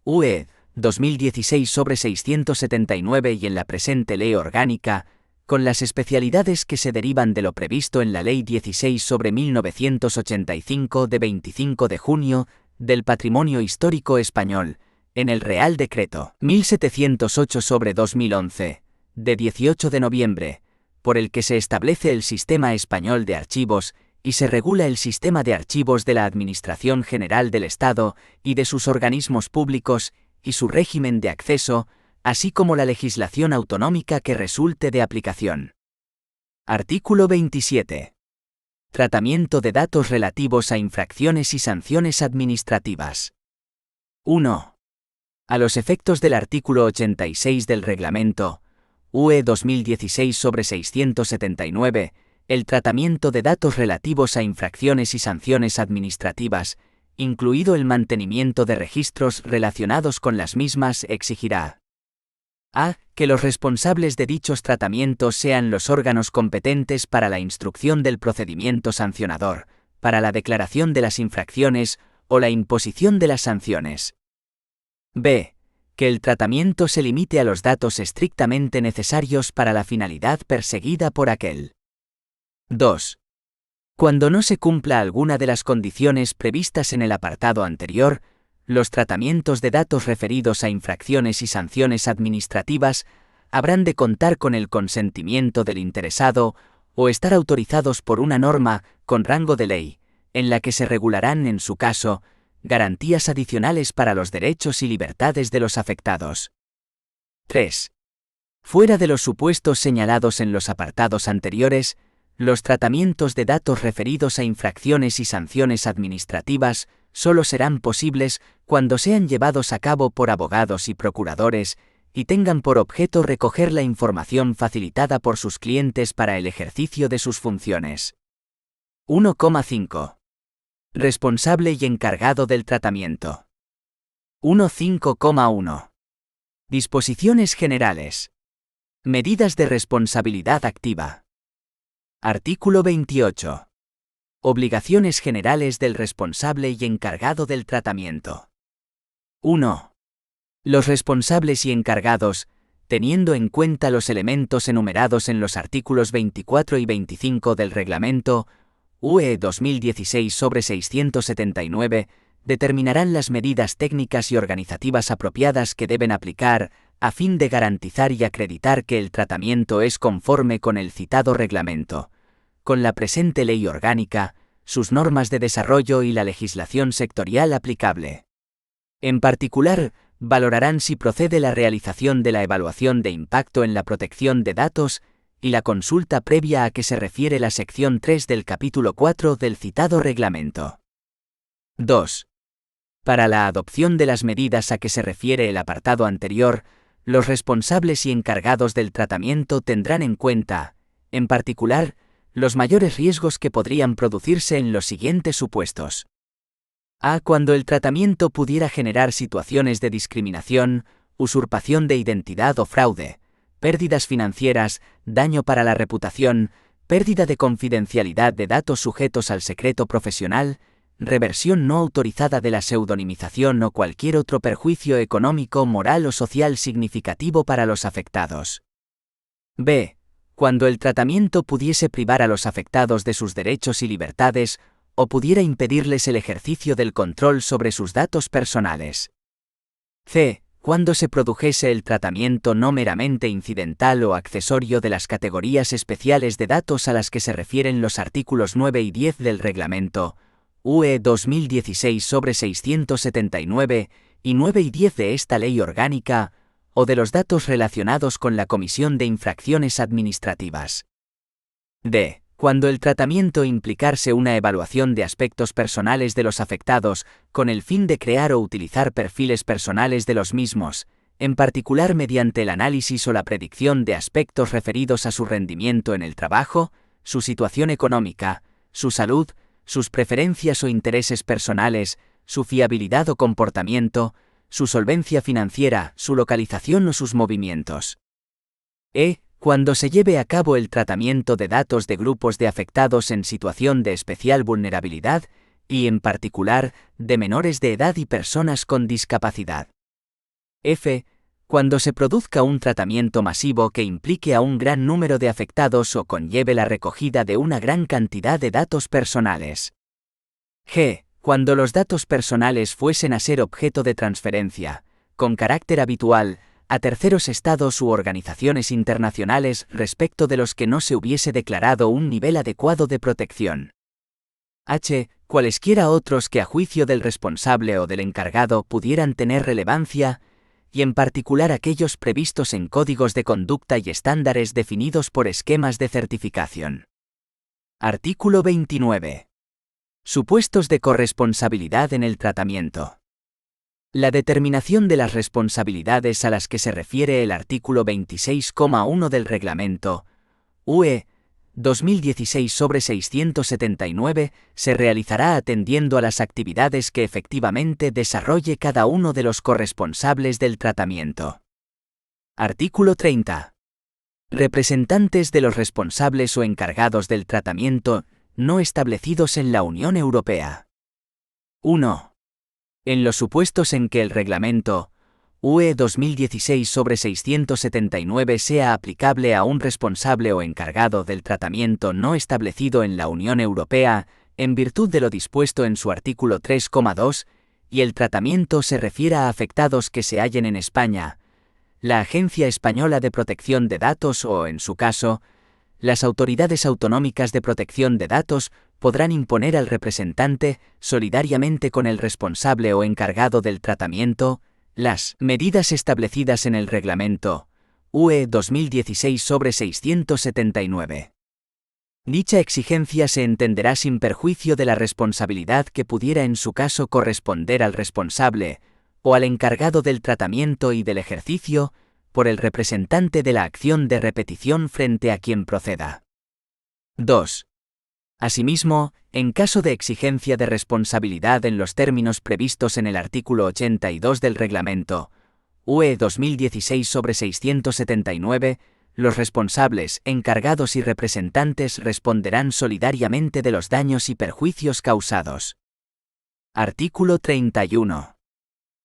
UE 2016/679 y en la presente Ley Orgánica, con las especialidades que se derivan de lo previsto en la Ley 16/1985 de 25 de junio del Patrimonio Histórico Español, en el Real Decreto 1708/2011, de 18 de noviembre, por el que se establece el Sistema Español de Archivos y se regula el sistema de archivos de la Administración General del Estado y de sus organismos públicos y su régimen de acceso, así como la legislación autonómica que resulte de aplicación. Artículo 27. Tratamiento de datos relativos a infracciones y sanciones administrativas. 1. A los efectos del artículo 86 del Reglamento UE 2016/679, el tratamiento de datos relativos a infracciones y sanciones administrativas, incluido el mantenimiento de registros relacionados con las mismas, exigirá: a. Que los responsables de dichos tratamientos sean los órganos competentes para la instrucción del procedimiento sancionador, para la declaración de las infracciones o la imposición de las sanciones. b. Que el tratamiento se limite a los datos estrictamente necesarios para la finalidad perseguida por aquel. 2. Cuando no se cumpla alguna de las condiciones previstas en el apartado anterior, los tratamientos de datos referidos a infracciones y sanciones administrativas habrán de contar con el consentimiento del interesado o estar autorizados por una norma, con rango de ley, en la que se regularán, en su caso, garantías adicionales para los derechos y libertades de los afectados. 3. Fuera de los supuestos señalados en los apartados anteriores, los tratamientos de datos referidos a infracciones y sanciones administrativas solo serán posibles cuando sean llevados a cabo por abogados y procuradores y tengan por objeto recoger la información facilitada por sus clientes para el ejercicio de sus funciones. 1,5. Responsable y encargado del tratamiento. 1.5,1. Disposiciones generales. Medidas de responsabilidad activa. Artículo 28. Obligaciones generales del responsable y encargado del tratamiento. 1. Los responsables y encargados, teniendo en cuenta los elementos enumerados en los artículos 24 y 25 del Reglamento UE 2016/679, determinarán las medidas técnicas y organizativas apropiadas que deben aplicar a fin de garantizar y acreditar que el tratamiento es conforme con el citado reglamento, con la presente ley orgánica, sus normas de desarrollo y la legislación sectorial aplicable. En particular, valorarán si procede la realización de la evaluación de impacto en la protección de datos y la consulta previa a que se refiere la sección 3 del capítulo 4 del citado reglamento. 2. Para la adopción de las medidas a que se refiere el apartado anterior, los responsables y encargados del tratamiento tendrán en cuenta, en particular, los mayores riesgos que podrían producirse en los siguientes supuestos. A. Cuando el tratamiento pudiera generar situaciones de discriminación, usurpación de identidad o fraude, pérdidas financieras, daño para la reputación, pérdida de confidencialidad de datos sujetos al secreto profesional, reversión no autorizada de la pseudonimización o cualquier otro perjuicio económico, moral o social significativo para los afectados. B. Cuando el tratamiento pudiese privar a los afectados de sus derechos y libertades, o pudiera impedirles el ejercicio del control sobre sus datos personales. C. Cuando se produjese el tratamiento no meramente incidental o accesorio de las categorías especiales de datos a las que se refieren los artículos 9 y 10 del Reglamento UE 2016/679 y 9 y 10 de esta ley orgánica, o de los datos relacionados con la comisión de infracciones administrativas. D. Cuando el tratamiento implicarse una evaluación de aspectos personales de los afectados, con el fin de crear o utilizar perfiles personales de los mismos, en particular mediante el análisis o la predicción de aspectos referidos a su rendimiento en el trabajo, su situación económica, su salud, sus preferencias o intereses personales, su fiabilidad o comportamiento, su solvencia financiera, su localización o sus movimientos. E. Cuando se lleve a cabo el tratamiento de datos de grupos de afectados en situación de especial vulnerabilidad, y en particular, de menores de edad y personas con discapacidad. F. Cuando se produzca un tratamiento masivo que implique a un gran número de afectados o conlleve la recogida de una gran cantidad de datos personales. G. Cuando los datos personales fuesen a ser objeto de transferencia, con carácter habitual, a terceros estados u organizaciones internacionales respecto de los que no se hubiese declarado un nivel adecuado de protección. H. Cualesquiera otros que a juicio del responsable o del encargado pudieran tener relevancia, y en particular aquellos previstos en códigos de conducta y estándares definidos por esquemas de certificación. Artículo 29. Supuestos de corresponsabilidad en el tratamiento. La determinación de las responsabilidades a las que se refiere el artículo 26,1 del Reglamento UE 2016/679 se realizará atendiendo a las actividades que efectivamente desarrolle cada uno de los corresponsables del tratamiento. Artículo 30. Representantes de los responsables o encargados del tratamiento no establecidos en la Unión Europea. 1. En los supuestos en que el Reglamento UE 2016/679 sea aplicable a un responsable o encargado del tratamiento no establecido en la Unión Europea, en virtud de lo dispuesto en su artículo 3,2, y el tratamiento se refiera a afectados que se hallen en España, la Agencia Española de Protección de Datos o, en su caso, las autoridades autonómicas de protección de datos podrán imponer al representante, solidariamente con el responsable o encargado del tratamiento, las medidas establecidas en el Reglamento UE 2016/679. Dicha exigencia se entenderá sin perjuicio de la responsabilidad que pudiera en su caso corresponder al responsable o al encargado del tratamiento y del ejercicio por el representante de la acción de repetición frente a quien proceda. 2. Asimismo, en caso de exigencia de responsabilidad en los términos previstos en el artículo 82 del Reglamento UE 2016/679, los responsables, encargados y representantes responderán solidariamente de los daños y perjuicios causados. Artículo 31.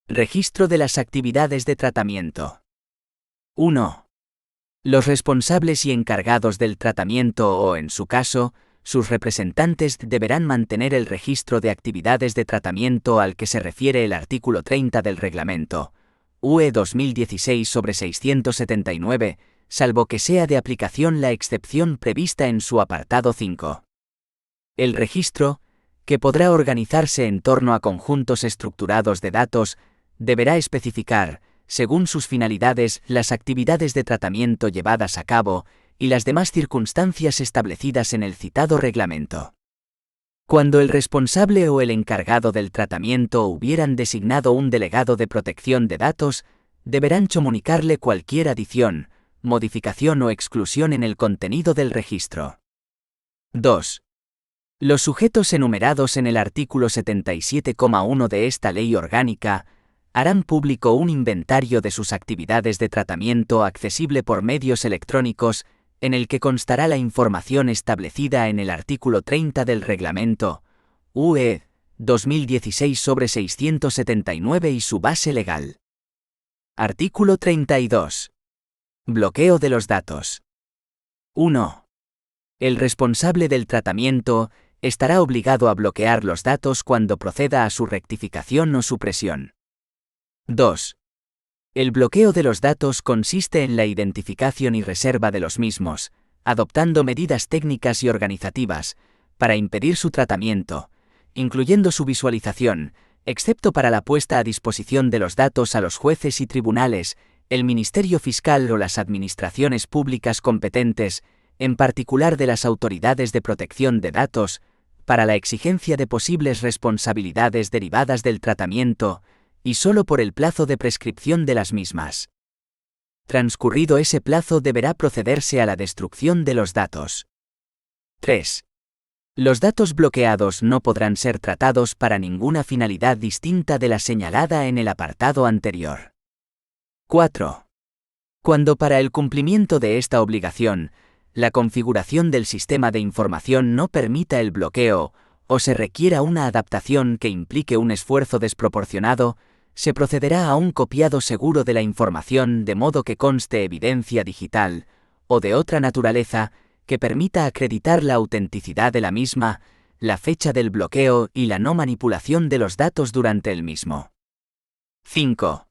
Registro de las actividades de tratamiento. 1. Los responsables y encargados del tratamiento o, en su caso, sus representantes deberán mantener el registro de actividades de tratamiento al que se refiere el artículo 30 del Reglamento UE 2016/679, salvo que sea de aplicación la excepción prevista en su apartado 5. El registro, que podrá organizarse en torno a conjuntos estructurados de datos, deberá especificar, según sus finalidades, las actividades de tratamiento llevadas a cabo y las demás circunstancias establecidas en el citado reglamento. Cuando el responsable o el encargado del tratamiento hubieran designado un delegado de protección de datos, deberán comunicarle cualquier adición, modificación o exclusión en el contenido del registro. 2. Los sujetos enumerados en el artículo 77,1 de esta ley orgánica harán público un inventario de sus actividades de tratamiento accesible por medios electrónicos, en el que constará la información establecida en el artículo 30 del Reglamento UE 2016/679 y su base legal. Artículo 32. Bloqueo de los datos. 1. El responsable del tratamiento estará obligado a bloquear los datos cuando proceda a su rectificación o supresión. 2. El bloqueo de los datos consiste en la identificación y reserva de los mismos, adoptando medidas técnicas y organizativas para impedir su tratamiento, incluyendo su visualización, excepto para la puesta a disposición de los datos a los jueces y tribunales, el Ministerio Fiscal o las administraciones públicas competentes, en particular de las autoridades de protección de datos, para la exigencia de posibles responsabilidades derivadas del tratamiento, y solo por el plazo de prescripción de las mismas. Transcurrido ese plazo deberá procederse a la destrucción de los datos. 3. Los datos bloqueados no podrán ser tratados para ninguna finalidad distinta de la señalada en el apartado anterior. 4. Cuando para el cumplimiento de esta obligación, la configuración del sistema de información no permita el bloqueo, o se requiera una adaptación que implique un esfuerzo desproporcionado, se procederá a un copiado seguro de la información de modo que conste evidencia digital, o de otra naturaleza, que permita acreditar la autenticidad de la misma, la fecha del bloqueo y la no manipulación de los datos durante el mismo. 5.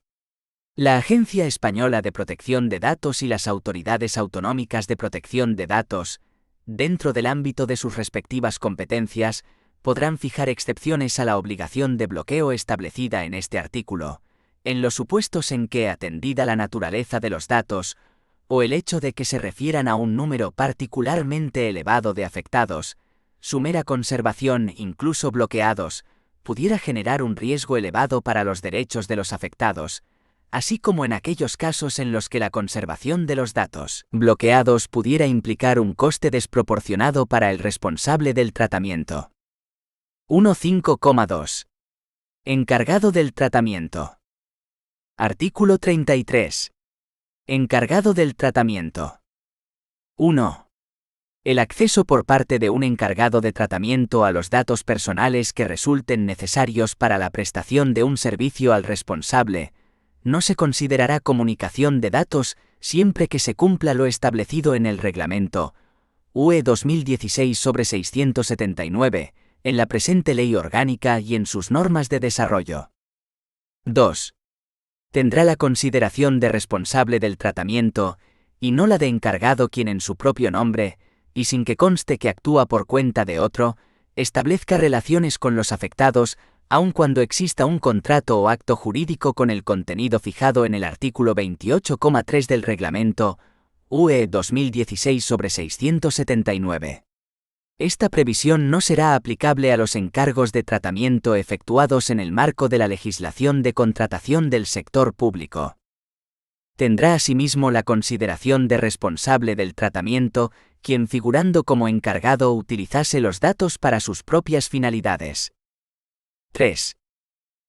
La Agencia Española de Protección de Datos y las autoridades autonómicas de protección de datos, dentro del ámbito de sus respectivas competencias, podrán fijar excepciones a la obligación de bloqueo establecida en este artículo, en los supuestos en que, atendida la naturaleza de los datos, o el hecho de que se refieran a un número particularmente elevado de afectados, su mera conservación, incluso bloqueados, pudiera generar un riesgo elevado para los derechos de los afectados, así como en aquellos casos en los que la conservación de los datos bloqueados pudiera implicar un coste desproporcionado para el responsable del tratamiento. 1.5.2. Encargado del tratamiento. Artículo 33. Encargado del tratamiento. 1. El acceso por parte de un encargado de tratamiento a los datos personales que resulten necesarios para la prestación de un servicio al responsable no se considerará comunicación de datos siempre que se cumpla lo establecido en el Reglamento UE 2016/679, en la presente ley orgánica y en sus normas de desarrollo. 2. Tendrá la consideración de responsable del tratamiento, y no la de encargado quien en su propio nombre, y sin que conste que actúa por cuenta de otro, establezca relaciones con los afectados, aun cuando exista un contrato o acto jurídico con el contenido fijado en el artículo 28,3 del Reglamento UE 2016/679. Esta previsión no será aplicable a los encargos de tratamiento efectuados en el marco de la legislación de contratación del sector público. Tendrá asimismo la consideración de responsable del tratamiento, quien figurando como encargado utilizase los datos para sus propias finalidades. 3.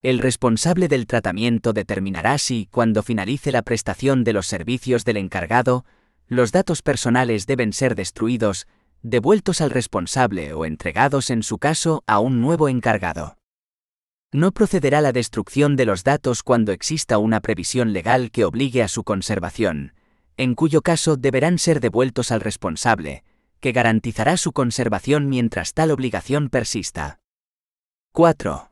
El responsable del tratamiento determinará si, cuando finalice la prestación de los servicios del encargado, los datos personales deben ser destruidos, devueltos al responsable o entregados en su caso a un nuevo encargado. No procederá la destrucción de los datos cuando exista una previsión legal que obligue a su conservación, en cuyo caso deberán ser devueltos al responsable, que garantizará su conservación mientras tal obligación persista. 4.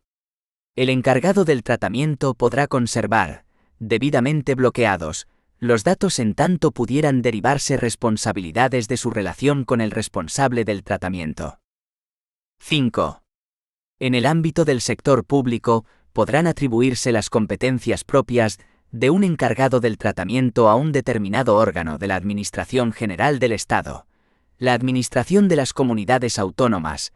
El encargado del tratamiento podrá conservar, debidamente bloqueados, los datos en tanto pudieran derivarse responsabilidades de su relación con el responsable del tratamiento. 5. En el ámbito del sector público, podrán atribuirse las competencias propias de un encargado del tratamiento a un determinado órgano de la Administración General del Estado, la Administración de las Comunidades Autónomas,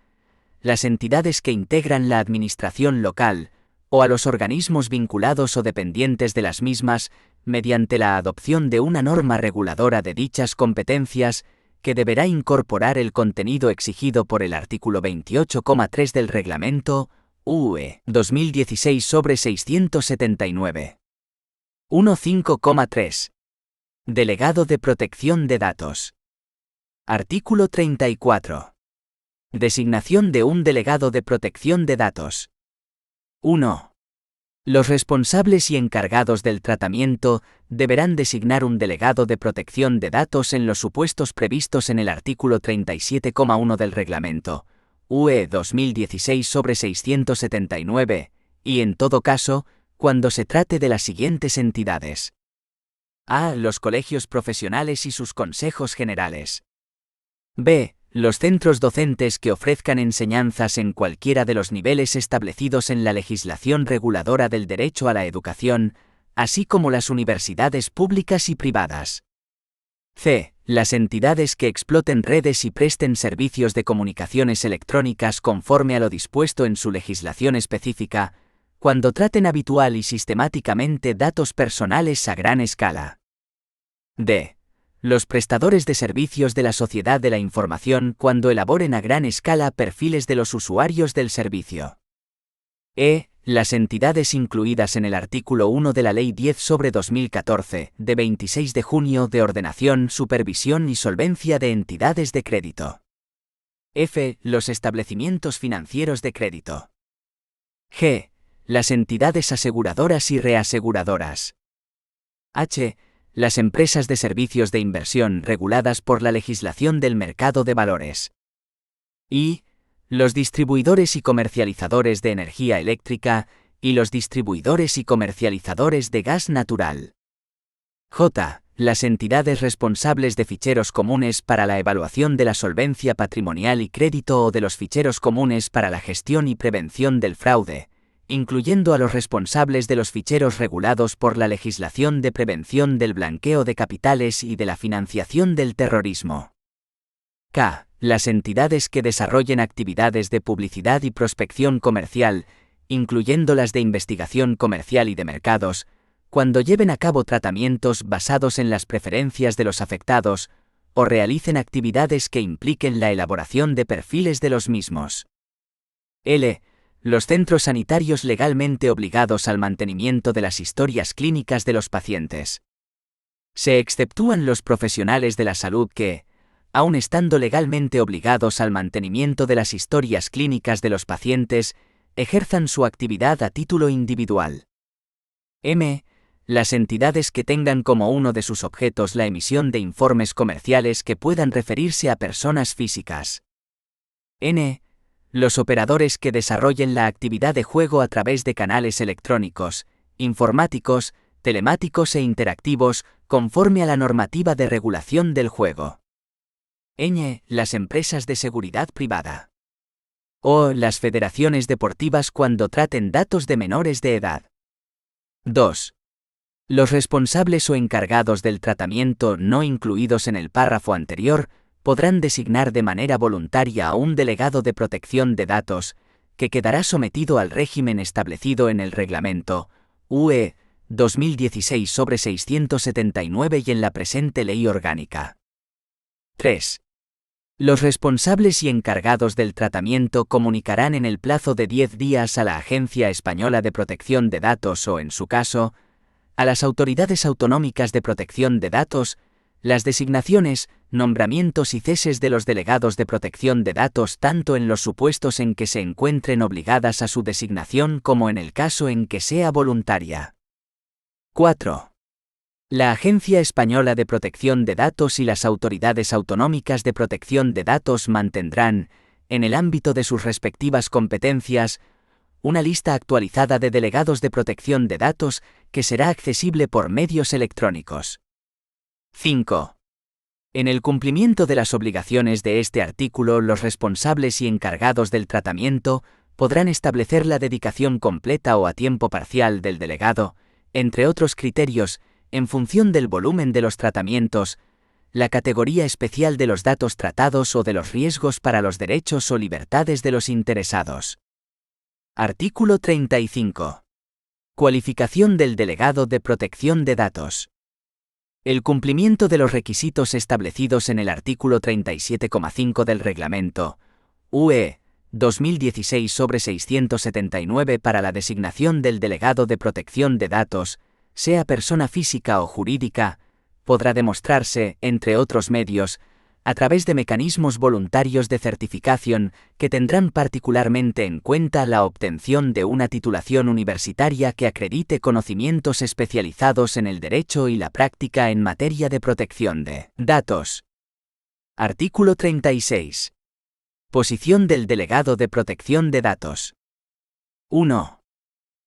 las entidades que integran la Administración local, o a los organismos vinculados o dependientes de las mismas, mediante la adopción de una norma reguladora de dichas competencias, que deberá incorporar el contenido exigido por el artículo 28,3 del Reglamento UE 2016/679. 1.5,3. Delegado de Protección de Datos. Artículo 34. Designación de un delegado de protección de datos. 1. Los responsables y encargados del tratamiento deberán designar un delegado de protección de datos en los supuestos previstos en el artículo 37,1 del Reglamento UE 2016/679, y en todo caso, cuando se trate de las siguientes entidades. A. Los colegios profesionales y sus consejos generales. B. Los centros docentes que ofrezcan enseñanzas en cualquiera de los niveles establecidos en la legislación reguladora del derecho a la educación, así como las universidades públicas y privadas. C. Las entidades que exploten redes y presten servicios de comunicaciones electrónicas conforme a lo dispuesto en su legislación específica, cuando traten habitual y sistemáticamente datos personales a gran escala. D. Los prestadores de servicios de la sociedad de la información cuando elaboren a gran escala perfiles de los usuarios del servicio. E. Las entidades incluidas en el artículo 1 de la Ley 10/2014, de 26 de junio de ordenación, supervisión y solvencia de entidades de crédito. F. Los establecimientos financieros de crédito. G. Las entidades aseguradoras y reaseguradoras. H. Las empresas de servicios de inversión reguladas por la legislación del mercado de valores. I. Los distribuidores y comercializadores de energía eléctrica y los distribuidores y comercializadores de gas natural. J. Las entidades responsables de ficheros comunes para la evaluación de la solvencia patrimonial y crédito o de los ficheros comunes para la gestión y prevención del fraude, incluyendo a los responsables de los ficheros regulados por la legislación de prevención del blanqueo de capitales y de la financiación del terrorismo. K. Las entidades que desarrollen actividades de publicidad y prospección comercial, incluyendo las de investigación comercial y de mercados, cuando lleven a cabo tratamientos basados en las preferencias de los afectados, o realicen actividades que impliquen la elaboración de perfiles de los mismos. L. Los centros sanitarios legalmente obligados al mantenimiento de las historias clínicas de los pacientes. Se exceptúan los profesionales de la salud que, aun estando legalmente obligados al mantenimiento de las historias clínicas de los pacientes, ejerzan su actividad a título individual. M. Las entidades que tengan como uno de sus objetos la emisión de informes comerciales que puedan referirse a personas físicas. N. Los operadores que desarrollen la actividad de juego a través de canales electrónicos, informáticos, telemáticos e interactivos, conforme a la normativa de regulación del juego. ñ. Las empresas de seguridad privada. O. Las federaciones deportivas cuando traten datos de menores de edad. 2. Los responsables o encargados del tratamiento no incluidos en el párrafo anterior podrán designar de manera voluntaria a un delegado de protección de datos, que quedará sometido al régimen establecido en el Reglamento UE 2016/679 y en la presente Ley Orgánica. 3. Los responsables y encargados del tratamiento comunicarán en el plazo de 10 días a la Agencia Española de Protección de Datos o, en su caso, a las autoridades autonómicas de protección de datos, las designaciones, nombramientos y ceses de los delegados de protección de datos tanto en los supuestos en que se encuentren obligadas a su designación como en el caso en que sea voluntaria. 4. La Agencia Española de Protección de Datos y las autoridades autonómicas de protección de datos mantendrán, en el ámbito de sus respectivas competencias, una lista actualizada de delegados de protección de datos que será accesible por medios electrónicos. 5. En el cumplimiento de las obligaciones de este artículo, los responsables y encargados del tratamiento podrán establecer la dedicación completa o a tiempo parcial del delegado, entre otros criterios, en función del volumen de los tratamientos, la categoría especial de los datos tratados o de los riesgos para los derechos o libertades de los interesados. Artículo 35. Cualificación del delegado de protección de datos. El cumplimiento de los requisitos establecidos en el artículo 37,5 del Reglamento UE 2016/679 para la designación del delegado de protección de datos, sea persona física o jurídica, podrá demostrarse, entre otros medios, a través de mecanismos voluntarios de certificación que tendrán particularmente en cuenta la obtención de una titulación universitaria que acredite conocimientos especializados en el derecho y la práctica en materia de protección de datos. Artículo 36. Posición del delegado de protección de datos. 1.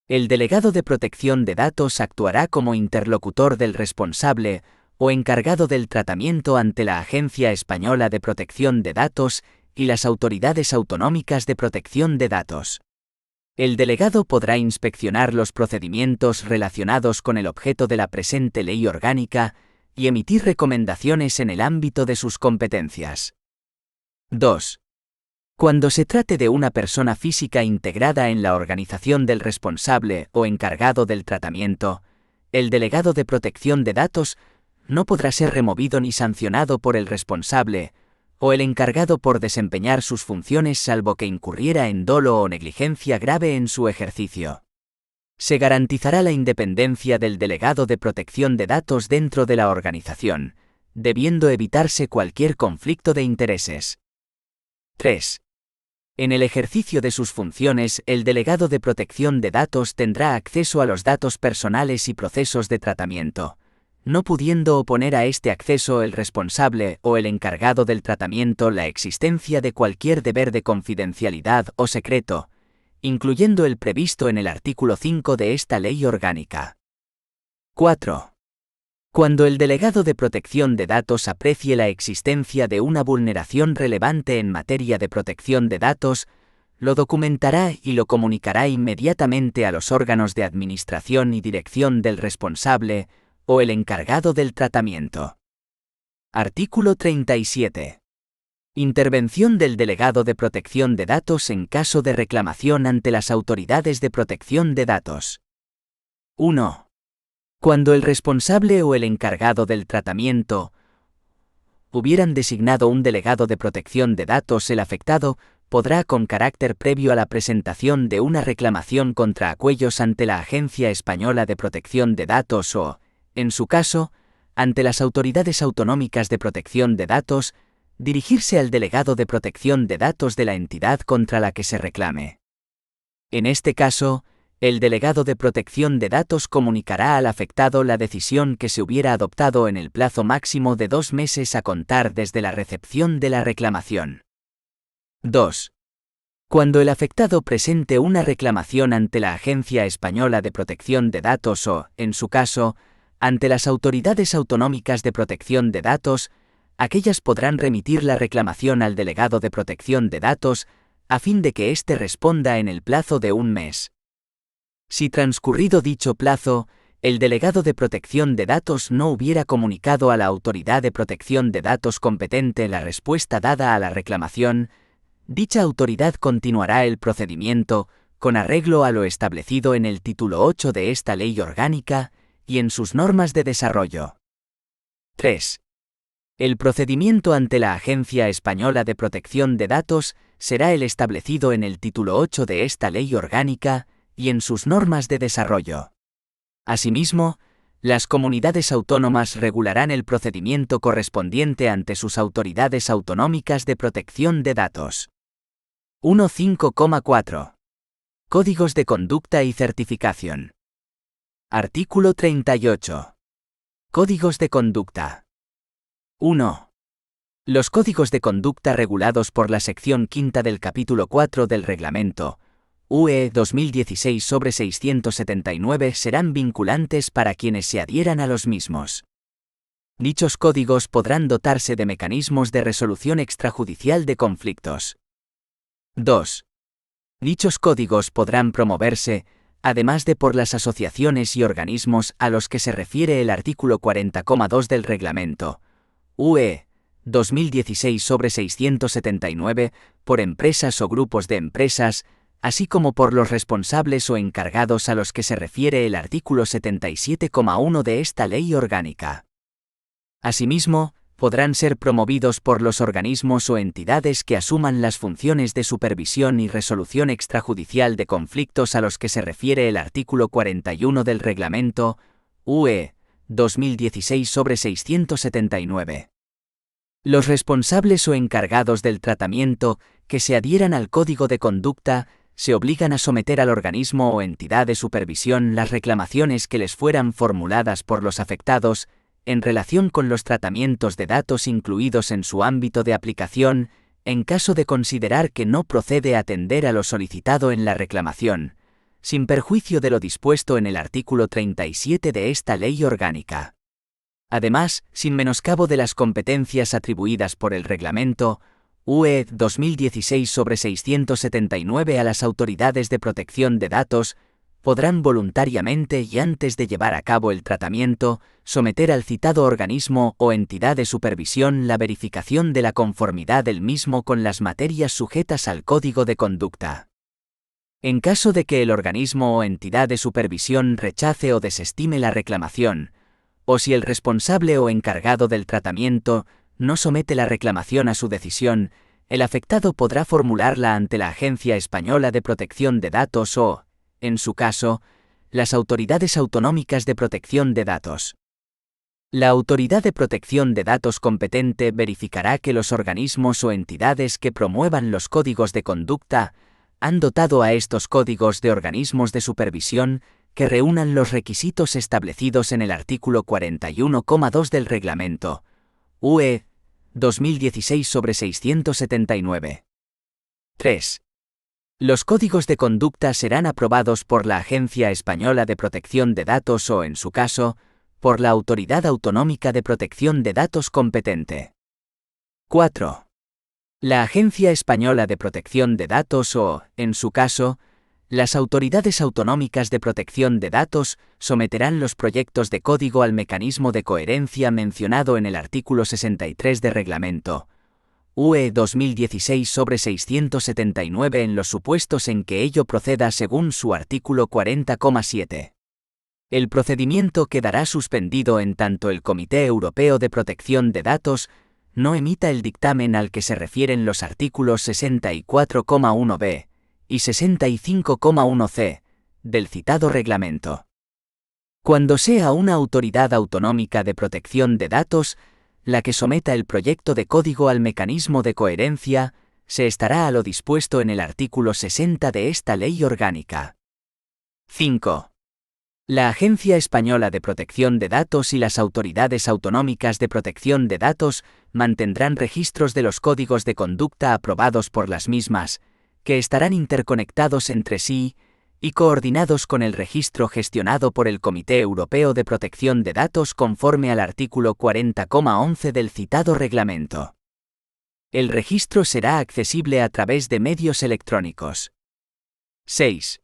El delegado de protección de datos actuará como interlocutor del responsable o encargado del tratamiento ante la Agencia Española de Protección de Datos y las autoridades autonómicas de protección de datos. El delegado podrá inspeccionar los procedimientos relacionados con el objeto de la presente ley orgánica y emitir recomendaciones en el ámbito de sus competencias. 2. Cuando se trate de una persona física integrada en la organización del responsable o encargado del tratamiento, el delegado de protección de datos no podrá ser removido ni sancionado por el responsable o el encargado por desempeñar sus funciones salvo que incurriera en dolo o negligencia grave en su ejercicio. Se garantizará la independencia del delegado de protección de datos dentro de la organización, debiendo evitarse cualquier conflicto de intereses. 3. En el ejercicio de sus funciones, el delegado de protección de datos tendrá acceso a los datos personales y procesos de tratamiento, no pudiendo oponer a este acceso el responsable o el encargado del tratamiento la existencia de cualquier deber de confidencialidad o secreto, incluyendo el previsto en el artículo 5 de esta ley orgánica. 4. Cuando el delegado de protección de datos aprecie la existencia de una vulneración relevante en materia de protección de datos, lo documentará y lo comunicará inmediatamente a los órganos de administración y dirección del responsable o el encargado del tratamiento. Artículo 37. Intervención del delegado de protección de datos en caso de reclamación ante las autoridades de protección de datos. 1. Cuando el responsable o el encargado del tratamiento hubieran designado un delegado de protección de datos, el afectado podrá, con carácter previo a la presentación de una reclamación contra aquellos ante la Agencia Española de Protección de Datos o, en su caso, ante las autoridades autonómicas de protección de datos, dirigirse al delegado de protección de datos de la entidad contra la que se reclame. En este caso, el delegado de protección de datos comunicará al afectado la decisión que se hubiera adoptado en el plazo máximo de 2 meses a contar desde la recepción de la reclamación. 2. Cuando el afectado presente una reclamación ante la Agencia Española de Protección de Datos o, en su caso, ante las autoridades autonómicas de protección de datos, aquellas podrán remitir la reclamación al delegado de protección de datos, a fin de que éste responda en el plazo de un mes. Si transcurrido dicho plazo, el delegado de protección de datos no hubiera comunicado a la autoridad de protección de datos competente la respuesta dada a la reclamación, dicha autoridad continuará el procedimiento, con arreglo a lo establecido en el título 8 de esta ley orgánica y en sus normas de desarrollo. 3. El procedimiento ante la Agencia Española de Protección de Datos será el establecido en el título 8 de esta ley orgánica y en sus normas de desarrollo. Asimismo, las comunidades autónomas regularán el procedimiento correspondiente ante sus autoridades autonómicas de protección de datos. 1.5.4. Códigos de conducta y certificación. Artículo 38. Códigos de conducta. 1. Los códigos de conducta regulados por la sección quinta del capítulo 4 del Reglamento UE 2016/679 serán vinculantes para quienes se adhieran a los mismos. Dichos códigos podrán dotarse de mecanismos de resolución extrajudicial de conflictos. 2. Dichos códigos podrán promoverse, además de por las asociaciones y organismos a los que se refiere el artículo 40,2 del Reglamento UE 2016/679, por empresas o grupos de empresas, así como por los responsables o encargados a los que se refiere el artículo 77,1 de esta ley orgánica. Asimismo, podrán ser promovidos por los organismos o entidades que asuman las funciones de supervisión y resolución extrajudicial de conflictos a los que se refiere el artículo 41 del Reglamento UE 2016/679. Los responsables o encargados del tratamiento que se adhieran al Código de Conducta se obligan a someter al organismo o entidad de supervisión las reclamaciones que les fueran formuladas por los afectados en relación con los tratamientos de datos incluidos en su ámbito de aplicación, en caso de considerar que no procede atender a lo solicitado en la reclamación, sin perjuicio de lo dispuesto en el artículo 37 de esta ley orgánica. Además, sin menoscabo de las competencias atribuidas por el Reglamento UE 2016/679 a las autoridades de protección de datos, podrán voluntariamente y antes de llevar a cabo el tratamiento, someter al citado organismo o entidad de supervisión la verificación de la conformidad del mismo con las materias sujetas al Código de Conducta. En caso de que el organismo o entidad de supervisión rechace o desestime la reclamación, o si el responsable o encargado del tratamiento no somete la reclamación a su decisión, el afectado podrá formularla ante la Agencia Española de Protección de Datos o, en su caso, las autoridades autonómicas de protección de datos. La autoridad de protección de datos competente verificará que los organismos o entidades que promuevan los códigos de conducta han dotado a estos códigos de organismos de supervisión que reúnan los requisitos establecidos en el artículo 41,2 del Reglamento UE 2016/679. 3. Los códigos de conducta serán aprobados por la Agencia Española de Protección de Datos o, en su caso, por la Autoridad Autonómica de Protección de Datos competente. 4. La Agencia Española de Protección de Datos o, en su caso, las autoridades autonómicas de protección de datos someterán los proyectos de código al mecanismo de coherencia mencionado en el artículo 63 de Reglamento UE 2016/679 en los supuestos en que ello proceda según su artículo 40,7. El procedimiento quedará suspendido en tanto el Comité Europeo de Protección de Datos no emita el dictamen al que se refieren los artículos 64,1b y 65,1c del citado reglamento. Cuando sea una autoridad autonómica de protección de datos la que someta el proyecto de código al mecanismo de coherencia, se estará a lo dispuesto en el artículo 60 de esta ley orgánica. 5. La Agencia Española de Protección de Datos y las autoridades autonómicas de protección de datos mantendrán registros de los códigos de conducta aprobados por las mismas, que estarán interconectados entre sí, y coordinados con el registro gestionado por el Comité Europeo de Protección de Datos conforme al artículo 40,11 del citado reglamento. El registro será accesible a través de medios electrónicos. 6.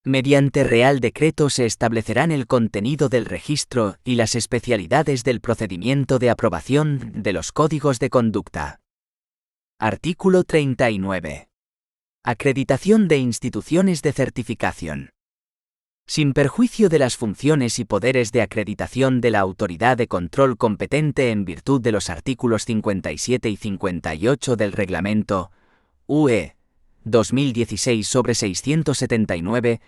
Mediante Real Decreto se establecerán el contenido del registro y las especialidades del procedimiento de aprobación de los códigos de conducta. Artículo 39. Acreditación de instituciones de certificación. Sin perjuicio de las funciones y poderes de acreditación de la autoridad de control competente en virtud de los artículos 57 y 58 del Reglamento UE 2016/679,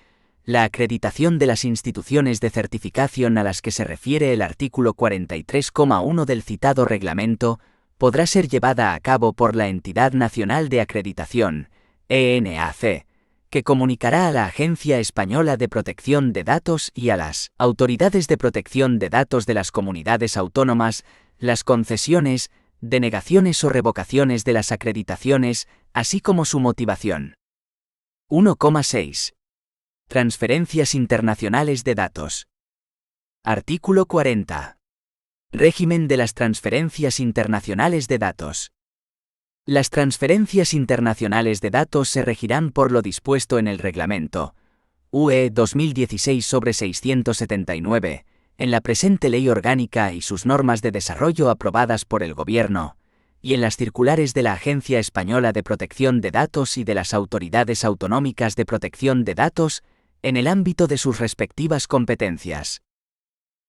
la acreditación de las instituciones de certificación a las que se refiere el artículo 43,1 del citado reglamento podrá ser llevada a cabo por la Entidad Nacional de Acreditación, ENAC, que comunicará a la Agencia Española de Protección de Datos y a las autoridades de protección de datos de las comunidades autónomas las concesiones, denegaciones o revocaciones de las acreditaciones, así como su motivación. 1,6. Transferencias internacionales de datos. Artículo 40. Régimen de las transferencias internacionales de datos. Las transferencias internacionales de datos se regirán por lo dispuesto en el Reglamento UE 2016/679, en la presente Ley Orgánica y sus normas de desarrollo aprobadas por el Gobierno, y en las circulares de la Agencia Española de Protección de Datos y de las Autoridades Autonómicas de Protección de Datos, en el ámbito de sus respectivas competencias.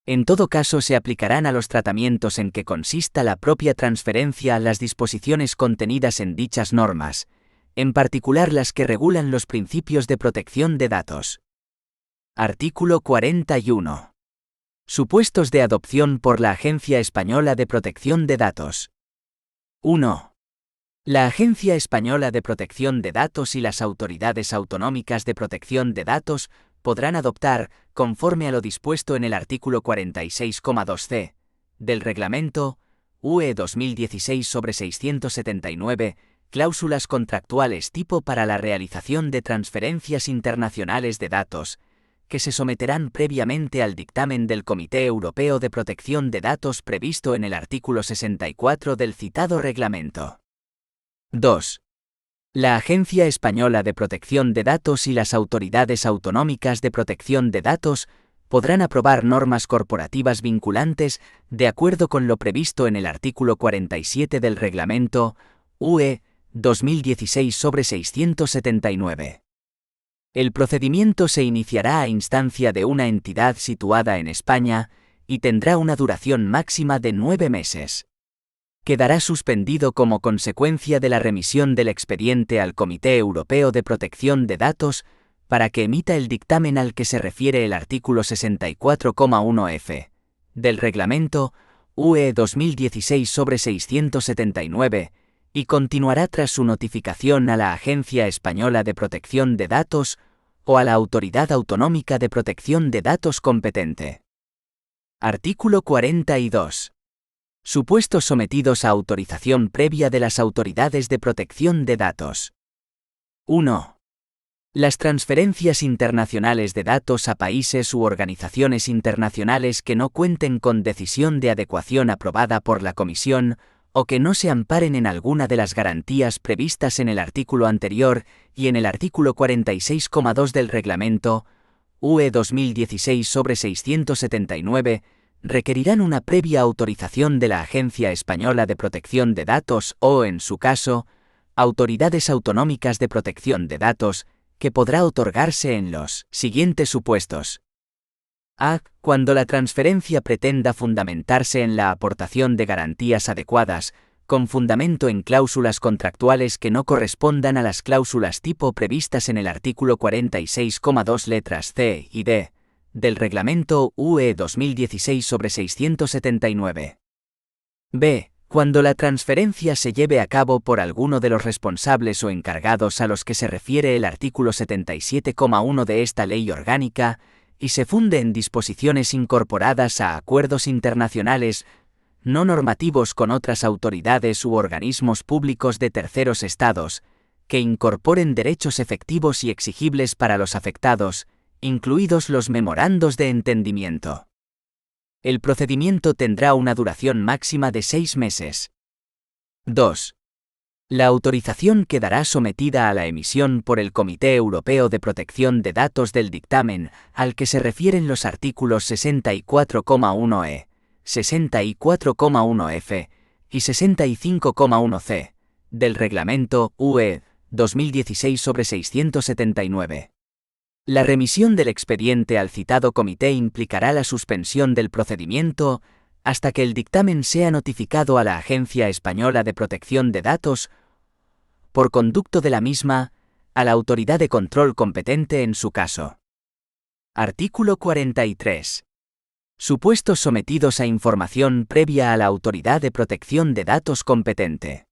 En todo caso, se aplicarán a los tratamientos en que consista la propia transferencia las disposiciones contenidas en dichas normas, en particular las que regulan los principios de protección de datos. Artículo 41. Supuestos de adopción por la Agencia Española de Protección de Datos. 1. La Agencia Española de Protección de Datos y las autoridades autonómicas de protección de datos podrán adoptar, conforme a lo dispuesto en el artículo 46,2c del Reglamento UE 2016/679, cláusulas contractuales tipo para la realización de transferencias internacionales de datos, que se someterán previamente al dictamen del Comité Europeo de Protección de Datos previsto en el artículo 64 del citado reglamento. 2. La Agencia Española de Protección de Datos y las autoridades autonómicas de protección de datos podrán aprobar normas corporativas vinculantes de acuerdo con lo previsto en el artículo 47 del Reglamento UE 2016/679. El procedimiento se iniciará a instancia de una entidad situada en España y tendrá una duración máxima de 9 meses. Quedará suspendido como consecuencia de la remisión del expediente al Comité Europeo de Protección de Datos para que emita el dictamen al que se refiere el artículo 64,1f del Reglamento UE 2016/679 y continuará tras su notificación a la Agencia Española de Protección de Datos o a la Autoridad Autonómica de Protección de Datos competente. Artículo 42. Supuestos sometidos a autorización previa de las autoridades de protección de datos. 1. Las transferencias internacionales de datos a países u organizaciones internacionales que no cuenten con decisión de adecuación aprobada por la Comisión o que no se amparen en alguna de las garantías previstas en el artículo anterior y en el artículo 46,2 del Reglamento UE 2016/679, requerirán una previa autorización de la Agencia Española de Protección de Datos o, en su caso, autoridades autonómicas de protección de datos, que podrá otorgarse en los siguientes supuestos. A. Cuando la transferencia pretenda fundamentarse en la aportación de garantías adecuadas, con fundamento en cláusulas contractuales que no correspondan a las cláusulas tipo previstas en el artículo 46,2 letras C y D del Reglamento UE 2016/679. B. Cuando la transferencia se lleve a cabo por alguno de los responsables o encargados a los que se refiere el artículo 77,1 de esta Ley Orgánica y se funde en disposiciones incorporadas a acuerdos internacionales no normativos con otras autoridades u organismos públicos de terceros estados, que incorporen derechos efectivos y exigibles para los afectados, incluidos los memorandos de entendimiento. El procedimiento tendrá una duración máxima de 6 meses. 2. La autorización quedará sometida a la emisión por el Comité Europeo de Protección de Datos del dictamen, al que se refieren los artículos 64,1e, 64,1f y 65,1c del Reglamento UE 2016/679. La remisión del expediente al citado comité implicará la suspensión del procedimiento hasta que el dictamen sea notificado a la Agencia Española de Protección de Datos por conducto de la misma, a la autoridad de control competente en su caso. Artículo 43. Supuestos sometidos a información previa a la autoridad de protección de datos competente.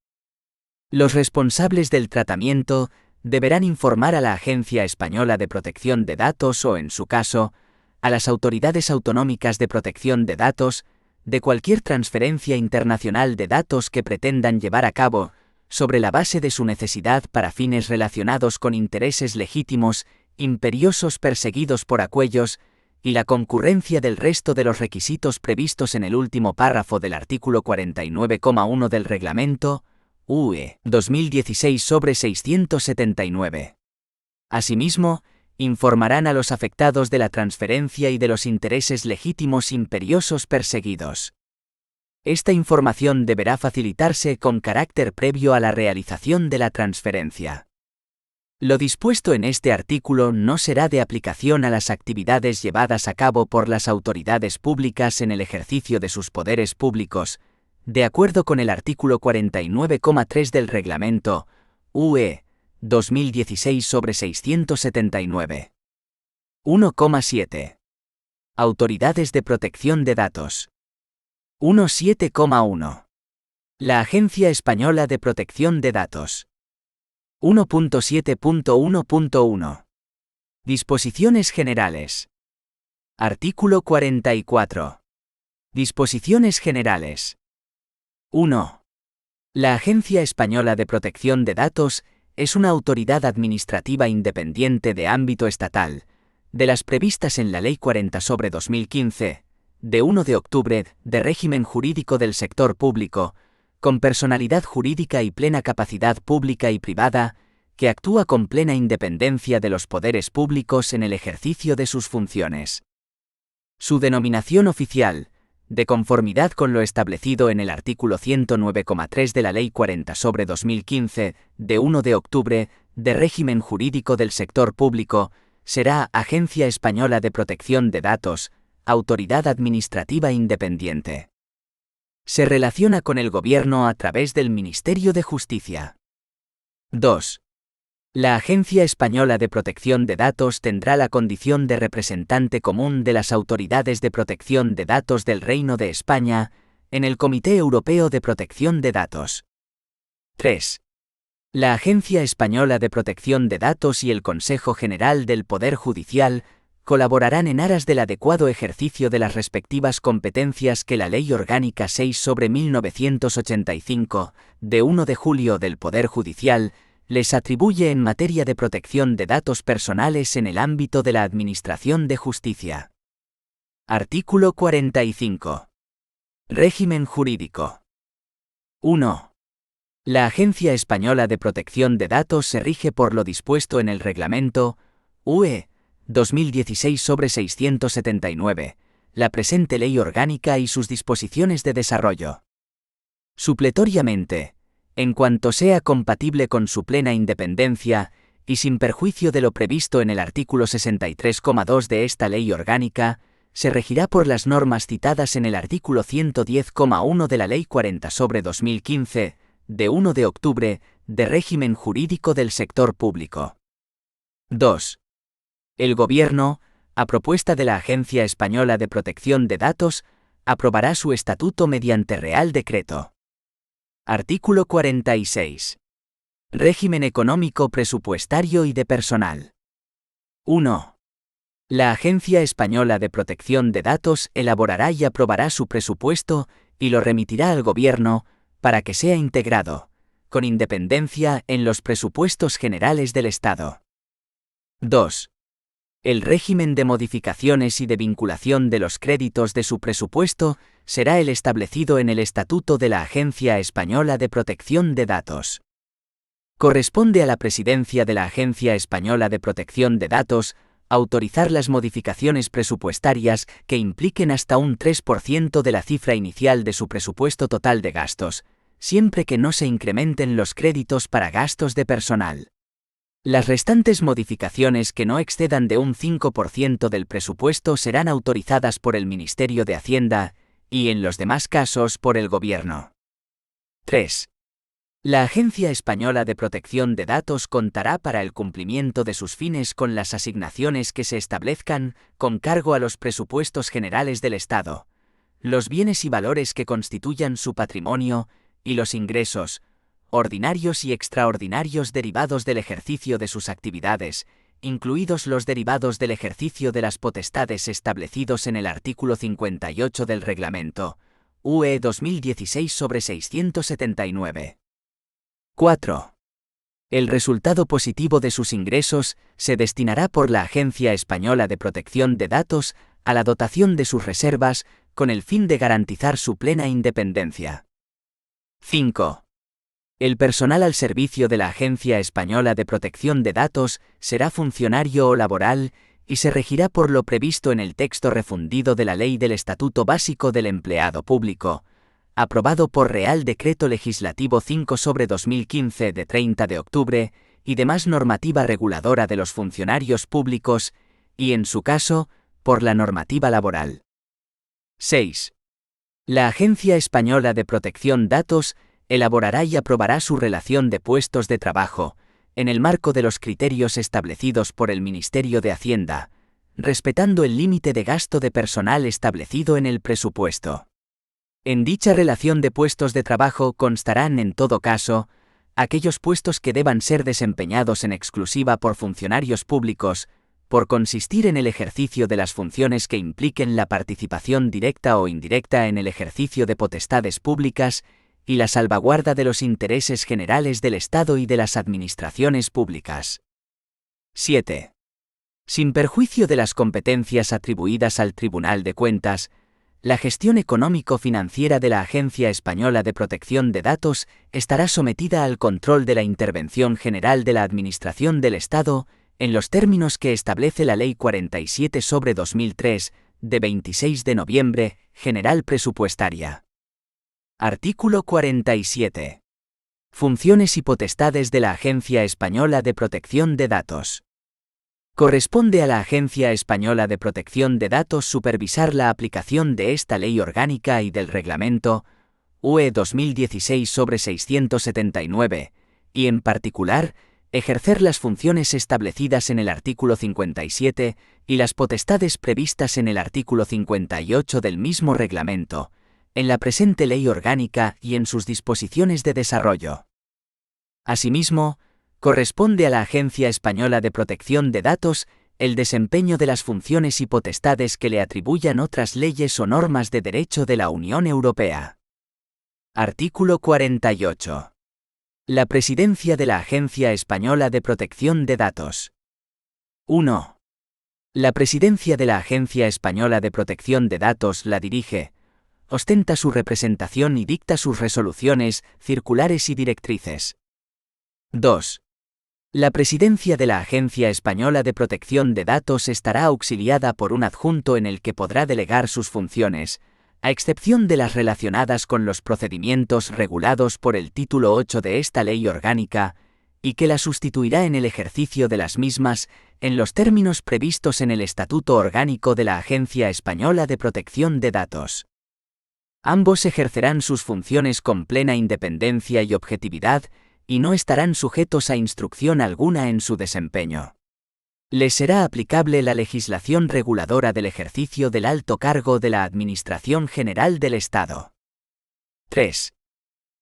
Los responsables del tratamiento deberán informar a la Agencia Española de Protección de Datos o, en su caso, a las autoridades autonómicas de protección de datos, de cualquier transferencia internacional de datos que pretendan llevar a cabo, sobre la base de su necesidad para fines relacionados con intereses legítimos, imperiosos perseguidos por aquellos, y la concurrencia del resto de los requisitos previstos en el último párrafo del artículo 49,1 del Reglamento UE 2016/679. Asimismo, informarán a los afectados de la transferencia y de los intereses legítimos imperiosos perseguidos. Esta información deberá facilitarse con carácter previo a la realización de la transferencia. Lo dispuesto en este artículo no será de aplicación a las actividades llevadas a cabo por las autoridades públicas en el ejercicio de sus poderes públicos, de acuerdo con el artículo 49,3 del Reglamento UE 2016/679. 1,7. Autoridades de protección de datos. 1.7,1. La Agencia Española de Protección de Datos. 1.7.1.1. Disposiciones generales. Artículo 44. Disposiciones generales. 1. La Agencia Española de Protección de Datos es una autoridad administrativa independiente de ámbito estatal, de las previstas en la Ley 40/2015, de 1 de octubre, de régimen jurídico del sector público, con personalidad jurídica y plena capacidad pública y privada, que actúa con plena independencia de los poderes públicos en el ejercicio de sus funciones. Su denominación oficial, de conformidad con lo establecido en el artículo 109,3 de la Ley 40/2015, de 1 de octubre, de régimen jurídico del sector público, será Agencia Española de Protección de Datos, Autoridad Administrativa Independiente. Se relaciona con el Gobierno a través del Ministerio de Justicia. 2. La Agencia Española de Protección de Datos tendrá la condición de representante común de las autoridades de protección de datos del Reino de España en el Comité Europeo de Protección de Datos. 3. La Agencia Española de Protección de Datos y el Consejo General del Poder Judicial colaborarán en aras del adecuado ejercicio de las respectivas competencias que la Ley Orgánica 6/1985, de 1 de julio del Poder Judicial, les atribuye en materia de protección de datos personales en el ámbito de la Administración de Justicia. Artículo 45. Régimen jurídico. 1. La Agencia Española de Protección de Datos se rige por lo dispuesto en el Reglamento UE 2016/679, la presente Ley Orgánica y sus disposiciones de desarrollo. Supletoriamente, en cuanto sea compatible con su plena independencia, y sin perjuicio de lo previsto en el artículo 63,2 de esta Ley Orgánica, se regirá por las normas citadas en el artículo 110,1 de la Ley 40/2015, de 1 de octubre, de régimen jurídico del sector público. 2. El Gobierno, a propuesta de la Agencia Española de Protección de Datos, aprobará su estatuto mediante Real Decreto. Artículo 46. Régimen económico presupuestario y de personal. 1. La Agencia Española de Protección de Datos elaborará y aprobará su presupuesto y lo remitirá al Gobierno, para que sea integrado, con independencia en los presupuestos generales del Estado. 2. El régimen de modificaciones y de vinculación de los créditos de su presupuesto será el establecido en el Estatuto de la Agencia Española de Protección de Datos. Corresponde a la Presidencia de la Agencia Española de Protección de Datos autorizar las modificaciones presupuestarias que impliquen hasta un 3% de la cifra inicial de su presupuesto total de gastos, siempre que no se incrementen los créditos para gastos de personal. Las restantes modificaciones que no excedan de un 5% del presupuesto serán autorizadas por el Ministerio de Hacienda y, en los demás casos, por el Gobierno. 3. La Agencia Española de Protección de Datos contará para el cumplimiento de sus fines con las asignaciones que se establezcan con cargo a los presupuestos generales del Estado, los bienes y valores que constituyan su patrimonio y los ingresos, ordinarios y extraordinarios derivados del ejercicio de sus actividades, incluidos los derivados del ejercicio de las potestades establecidos en el artículo 58 del Reglamento, UE 2016/679. 4. El resultado positivo de sus ingresos se destinará por la Agencia Española de Protección de Datos a la dotación de sus reservas con el fin de garantizar su plena independencia. 5. El personal al servicio de la Agencia Española de Protección de Datos será funcionario o laboral y se regirá por lo previsto en el texto refundido de la Ley del Estatuto Básico del Empleado Público, aprobado por Real Decreto Legislativo 5/2015 de 30 de octubre, y demás normativa reguladora de los funcionarios públicos, y en su caso, por la normativa laboral. 6. La Agencia Española de Protección de Datos elaborará y aprobará su relación de puestos de trabajo, en el marco de los criterios establecidos por el Ministerio de Hacienda, respetando el límite de gasto de personal establecido en el presupuesto. En dicha relación de puestos de trabajo constarán, en todo caso, aquellos puestos que deban ser desempeñados en exclusiva por funcionarios públicos, por consistir en el ejercicio de las funciones que impliquen la participación directa o indirecta en el ejercicio de potestades públicas y la salvaguarda de los intereses generales del Estado y de las administraciones públicas. 7. Sin perjuicio de las competencias atribuidas al Tribunal de Cuentas, la gestión económico-financiera de la Agencia Española de Protección de Datos estará sometida al control de la Intervención General de la Administración del Estado en los términos que establece la Ley 47/2003, de 26 de noviembre, General Presupuestaria. Artículo 47. Funciones y potestades de la Agencia Española de Protección de Datos. Corresponde a la Agencia Española de Protección de Datos supervisar la aplicación de esta ley orgánica y del Reglamento UE 2016/679, y en particular, ejercer las funciones establecidas en el artículo 57 y las potestades previstas en el artículo 58 del mismo Reglamento, en la presente ley orgánica y en sus disposiciones de desarrollo. Asimismo, corresponde a la Agencia Española de Protección de Datos el desempeño de las funciones y potestades que le atribuyan otras leyes o normas de derecho de la Unión Europea. Artículo 48. La Presidencia de la Agencia Española de Protección de Datos. 1. La Presidencia de la Agencia Española de Protección de Datos la dirige, ostenta su representación y dicta sus resoluciones, circulares y directrices. 2. La Presidencia de la Agencia Española de Protección de Datos estará auxiliada por un adjunto en el que podrá delegar sus funciones, a excepción de las relacionadas con los procedimientos regulados por el título 8 de esta ley orgánica, y que la sustituirá en el ejercicio de las mismas, en los términos previstos en el Estatuto Orgánico de la Agencia Española de Protección de Datos. Ambos ejercerán sus funciones con plena independencia y objetividad, y no estarán sujetos a instrucción alguna en su desempeño. Les será aplicable la legislación reguladora del ejercicio del alto cargo de la Administración General del Estado. 3.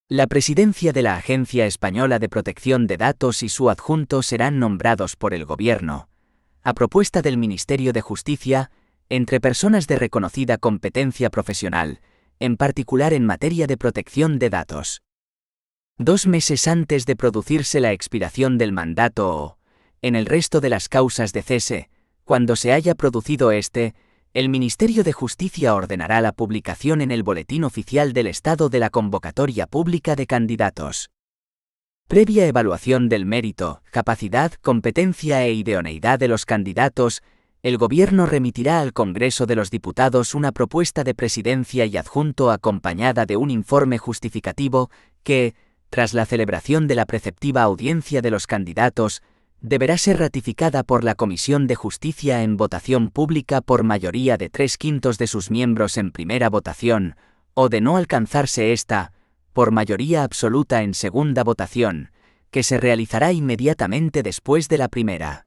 La presidencia de la Agencia Española de Protección de Datos y su adjunto serán nombrados por el Gobierno, a propuesta del Ministerio de Justicia, entre personas de reconocida competencia profesional, en particular en materia de protección de datos. 2 meses antes de producirse la expiración del mandato o, en el resto de las causas de cese, cuando se haya producido este, el Ministerio de Justicia ordenará la publicación en el Boletín Oficial del Estado de la convocatoria pública de candidatos. Previa evaluación del mérito, capacidad, competencia e idoneidad de los candidatos, el Gobierno remitirá al Congreso de los Diputados una propuesta de presidencia y adjunto acompañada de un informe justificativo que, tras la celebración de la preceptiva audiencia de los candidatos, deberá ser ratificada por la Comisión de Justicia en votación pública por mayoría de 3/5 de sus miembros en primera votación, o de no alcanzarse esta, por mayoría absoluta en segunda votación, que se realizará inmediatamente después de la primera.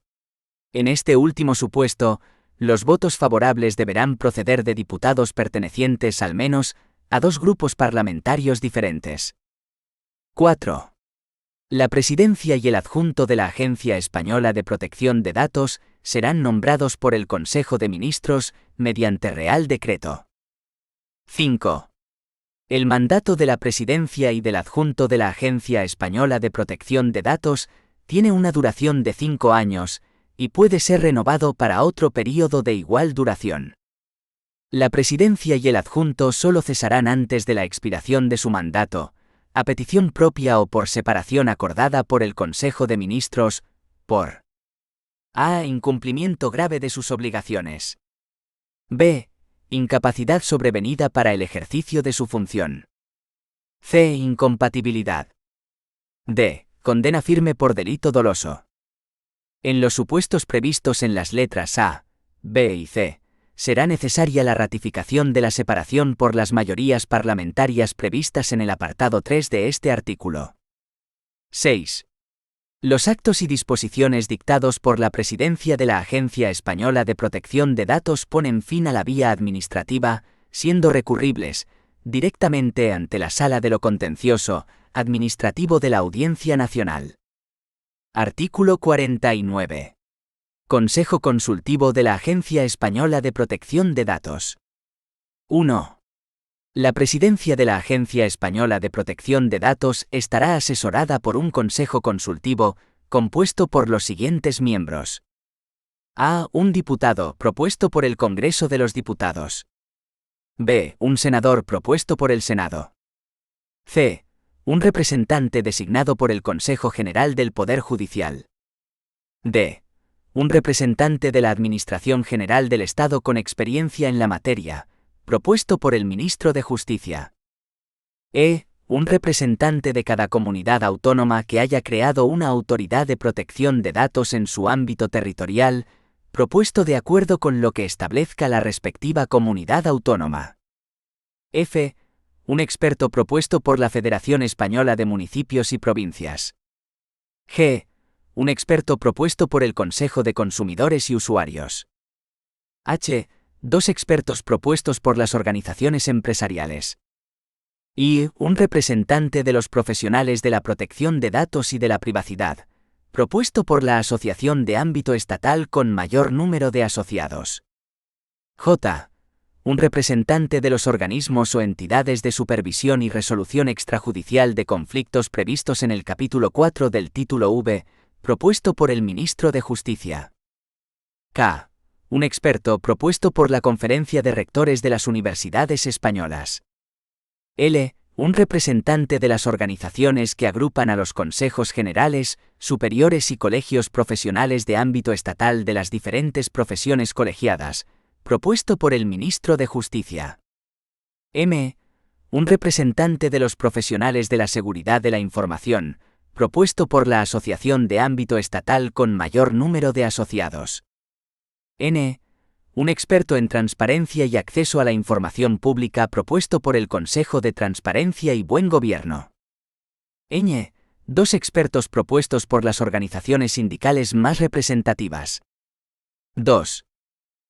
En este último supuesto, los votos favorables deberán proceder de diputados pertenecientes al menos a 2 grupos parlamentarios diferentes. 4. La presidencia y el adjunto de la Agencia Española de Protección de Datos serán nombrados por el Consejo de Ministros mediante Real Decreto. 5. El mandato de la presidencia y del adjunto de la Agencia Española de Protección de Datos tiene una duración de 5 años y puede ser renovado para otro período de igual duración. La presidencia y el adjunto solo cesarán antes de la expiración de su mandato, a petición propia o por separación acordada por el Consejo de Ministros, por a. Incumplimiento grave de sus obligaciones. b. Incapacidad sobrevenida para el ejercicio de su función. c. Incompatibilidad. d. Condena firme por delito doloso. En los supuestos previstos en las letras A, B y C, será necesaria la ratificación de la separación por las mayorías parlamentarias previstas en el apartado 3 de este artículo. 6. Los actos y disposiciones dictados por la Presidencia de la Agencia Española de Protección de Datos ponen fin a la vía administrativa, siendo recurribles directamente ante la Sala de lo Contencioso Administrativo de la Audiencia Nacional. Artículo 49. Consejo Consultivo de la Agencia Española de Protección de Datos. 1. La presidencia de la Agencia Española de Protección de Datos estará asesorada por un consejo consultivo, compuesto por los siguientes miembros. A. Un diputado, propuesto por el Congreso de los Diputados. B. Un senador propuesto por el Senado. C. Un representante designado por el Consejo General del Poder Judicial. D. Un representante de la Administración General del Estado con experiencia en la materia, propuesto por el Ministro de Justicia. E. Un representante de cada comunidad autónoma que haya creado una autoridad de protección de datos en su ámbito territorial, propuesto de acuerdo con lo que establezca la respectiva comunidad autónoma. F. Un experto propuesto por la Federación Española de Municipios y Provincias. G. Un experto propuesto por el Consejo de Consumidores y Usuarios. H. 2 expertos propuestos por las organizaciones empresariales. Y un representante de los profesionales de la protección de datos y de la privacidad, propuesto por la asociación de ámbito estatal con mayor número de asociados. J. Un representante de los organismos o entidades de supervisión y resolución extrajudicial de conflictos previstos en el capítulo 4 del título V, propuesto por el Ministro de Justicia. K. Un experto propuesto por la Conferencia de Rectores de las Universidades Españolas. L. Un representante de las organizaciones que agrupan a los consejos generales, superiores y colegios profesionales de ámbito estatal de las diferentes profesiones colegiadas, propuesto por el Ministro de Justicia. M. Un representante de los profesionales de la seguridad de la información, propuesto por la asociación de ámbito estatal con mayor número de asociados. N. Un experto en transparencia y acceso a la información pública propuesto por el Consejo de Transparencia y Buen Gobierno. Ñ. 2 expertos propuestos por las organizaciones sindicales más representativas. 2.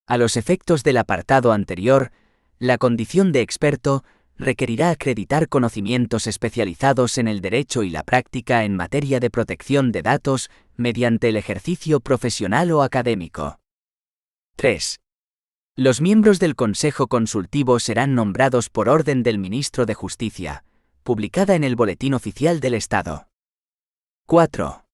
A los efectos del apartado anterior, la condición de experto requerirá acreditar conocimientos especializados en el derecho y la práctica en materia de protección de datos mediante el ejercicio profesional o académico. 3. Los miembros del Consejo Consultivo serán nombrados por orden del Ministro de Justicia, publicada en el Boletín Oficial del Estado. 4.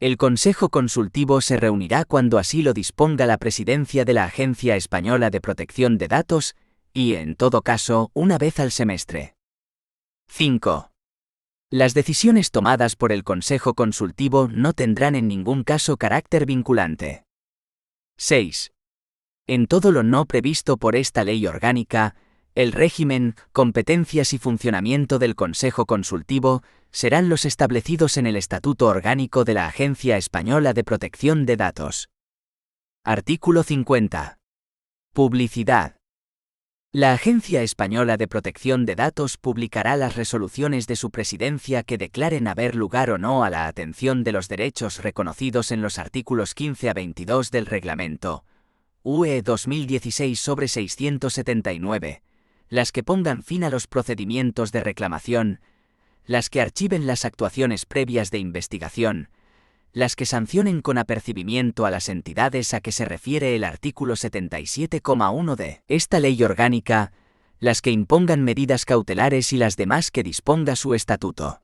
El Consejo Consultivo se reunirá cuando así lo disponga la Presidencia de la Agencia Española de Protección de Datos y, en todo caso, una vez al semestre. 5. Las decisiones tomadas por el Consejo Consultivo no tendrán en ningún caso carácter vinculante. 6. En todo lo no previsto por esta ley orgánica, el régimen, competencias y funcionamiento del Consejo Consultivo serán los establecidos en el Estatuto Orgánico de la Agencia Española de Protección de Datos. Artículo 50. Publicidad. La Agencia Española de Protección de Datos publicará las resoluciones de su presidencia que declaren haber lugar o no a la atención de los derechos reconocidos en los artículos 15 a 22 del Reglamento UE 2016/679, las que pongan fin a los procedimientos de reclamación, las que archiven las actuaciones previas de investigación, las que sancionen con apercibimiento a las entidades a que se refiere el artículo 77,1 de esta ley orgánica, las que impongan medidas cautelares y las demás que disponga su estatuto.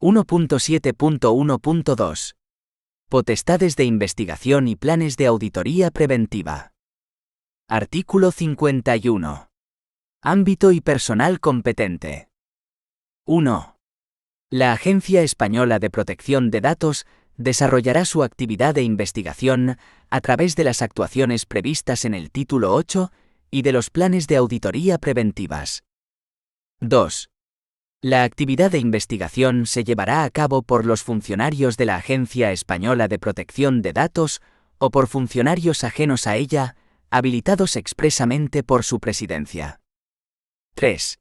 1.7.1.2. Potestades de investigación y planes de auditoría preventiva. Artículo 51. Ámbito y personal competente. 1. La Agencia Española de Protección de Datos desarrollará su actividad de investigación a través de las actuaciones previstas en el título 8 y de los planes de auditoría preventivas. 2. La actividad de investigación se llevará a cabo por los funcionarios de la Agencia Española de Protección de Datos o por funcionarios ajenos a ella, habilitados expresamente por su presidencia. 3.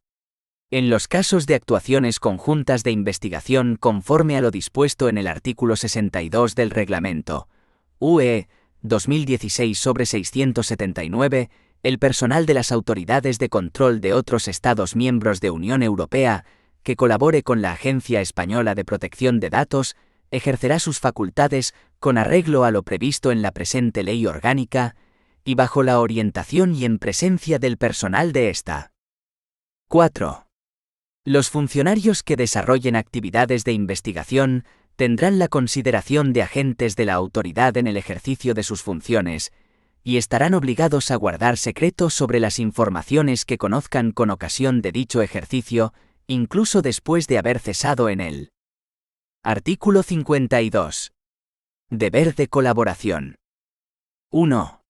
En los casos de actuaciones conjuntas de investigación conforme a lo dispuesto en el artículo 62 del Reglamento UE 2016/679, el personal de las autoridades de control de otros Estados miembros de Unión Europea que colabore con la Agencia Española de Protección de Datos ejercerá sus facultades con arreglo a lo previsto en la presente ley orgánica y bajo la orientación y en presencia del personal de esta. 4. Los funcionarios que desarrollen actividades de investigación tendrán la consideración de agentes de la autoridad en el ejercicio de sus funciones y estarán obligados a guardar secreto sobre las informaciones que conozcan con ocasión de dicho ejercicio, incluso después de haber cesado en él. Artículo 52. Deber de colaboración. 1.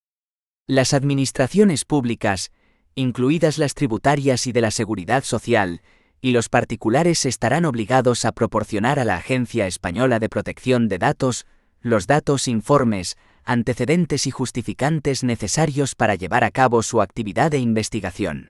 Las administraciones públicas, incluidas las tributarias y de la Seguridad Social, y los particulares estarán obligados a proporcionar a la Agencia Española de Protección de Datos los datos, informes, antecedentes y justificantes necesarios para llevar a cabo su actividad de investigación.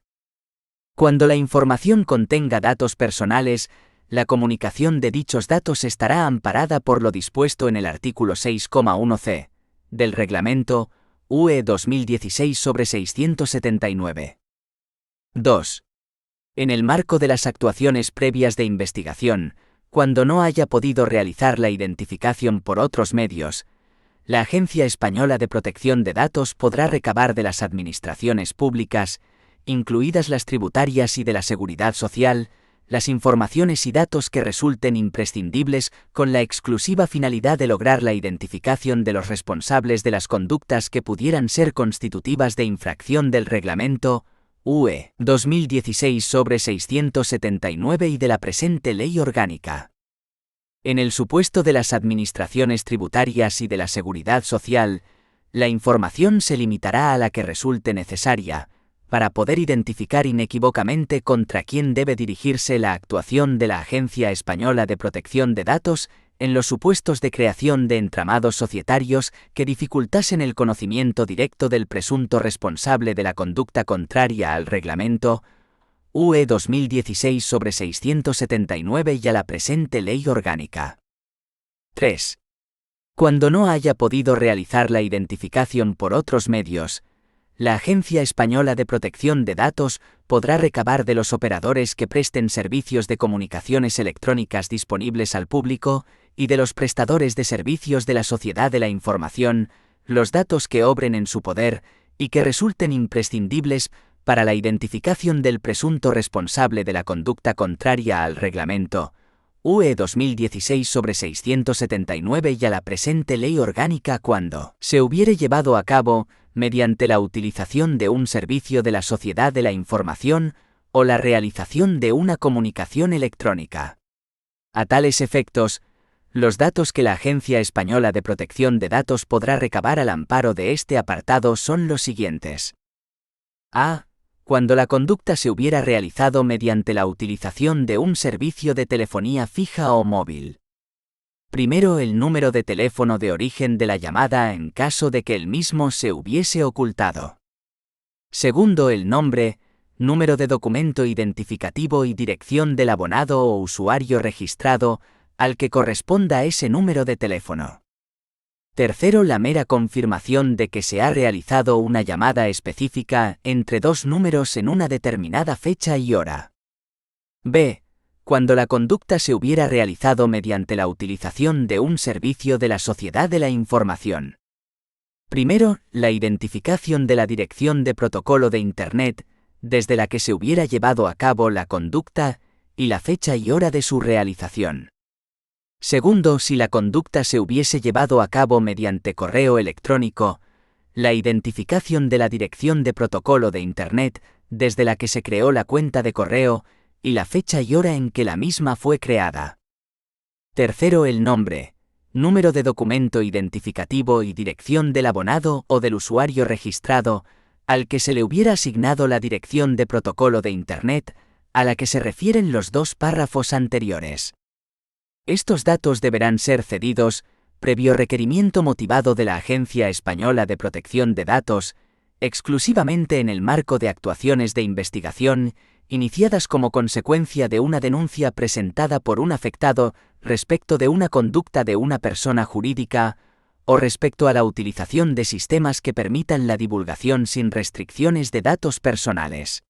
Cuando la información contenga datos personales, la comunicación de dichos datos estará amparada por lo dispuesto en el artículo 6,1c del Reglamento UE 2016/679. 2. En el marco de las actuaciones previas de investigación, cuando no haya podido realizar la identificación por otros medios, la Agencia Española de Protección de Datos podrá recabar de las administraciones públicas, incluidas las tributarias y de la Seguridad Social, las informaciones y datos que resulten imprescindibles con la exclusiva finalidad de lograr la identificación de los responsables de las conductas que pudieran ser constitutivas de infracción del Reglamento UE 2016/679 y de la presente ley orgánica. En el supuesto de las administraciones tributarias y de la Seguridad Social, la información se limitará a la que resulte necesaria, para poder identificar inequívocamente contra quién debe dirigirse la actuación de la Agencia Española de Protección de Datos en los supuestos de creación de entramados societarios que dificultasen el conocimiento directo del presunto responsable de la conducta contraria al Reglamento UE 2016/679 y a la presente ley orgánica. 3. Cuando no haya podido realizar la identificación por otros medios, la Agencia Española de Protección de Datos podrá recabar de los operadores que presten servicios de comunicaciones electrónicas disponibles al público y de los prestadores de servicios de la sociedad de la información los datos que obren en su poder y que resulten imprescindibles para la identificación del presunto responsable de la conducta contraria al reglamento UE 2016/679 y a la presente ley orgánica cuando se hubiere llevado a cabo mediante la utilización de un servicio de la sociedad de la información o la realización de una comunicación electrónica. A tales efectos, los datos que la Agencia Española de Protección de Datos podrá recabar al amparo de este apartado son los siguientes. A. Cuando la conducta se hubiera realizado mediante la utilización de un servicio de telefonía fija o móvil. Primero, el número de teléfono de origen de la llamada en caso de que el mismo se hubiese ocultado. Segundo, el nombre, número de documento identificativo y dirección del abonado o usuario registrado al que corresponda ese número de teléfono. Tercero, la mera confirmación de que se ha realizado una llamada específica entre dos números en una determinada fecha y hora. B. Cuando la conducta se hubiera realizado mediante la utilización de un servicio de la sociedad de la información. Primero, la identificación de la dirección de protocolo de Internet, desde la que se hubiera llevado a cabo la conducta, y la fecha y hora de su realización. Segundo, si la conducta se hubiese llevado a cabo mediante correo electrónico, la identificación de la dirección de protocolo de Internet, desde la que se creó la cuenta de correo, y la fecha y hora en que la misma fue creada. Tercero, el nombre, número de documento identificativo y dirección del abonado o del usuario registrado, al que se le hubiera asignado la dirección de protocolo de Internet, a la que se refieren los dos párrafos anteriores. Estos datos deberán ser cedidos, previo requerimiento motivado de la Agencia Española de Protección de Datos, exclusivamente en el marco de actuaciones de investigación, iniciadas como consecuencia de una denuncia presentada por un afectado respecto de una conducta de una persona jurídica, o respecto a la utilización de sistemas que permitan la divulgación sin restricciones de datos personales.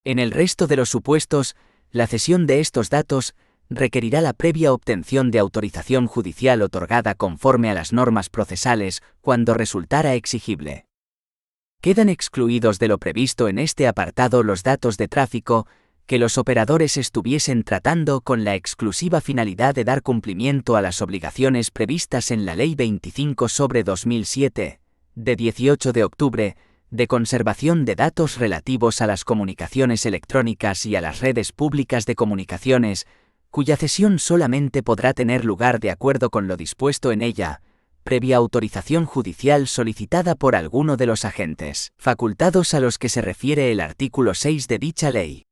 En el resto de los supuestos, la cesión de estos datos requerirá la previa obtención de autorización judicial otorgada conforme a las normas procesales cuando resultara exigible. Quedan excluidos de lo previsto en este apartado los datos de tráfico que los operadores estuviesen tratando con la exclusiva finalidad de dar cumplimiento a las obligaciones previstas en la Ley 25/2007, de 18 de octubre, de conservación de datos relativos a las comunicaciones electrónicas y a las redes públicas de comunicaciones, cuya cesión solamente podrá tener lugar de acuerdo con lo dispuesto en ella, previa autorización judicial solicitada por alguno de los agentes facultados a los que se refiere el artículo 6 de dicha ley.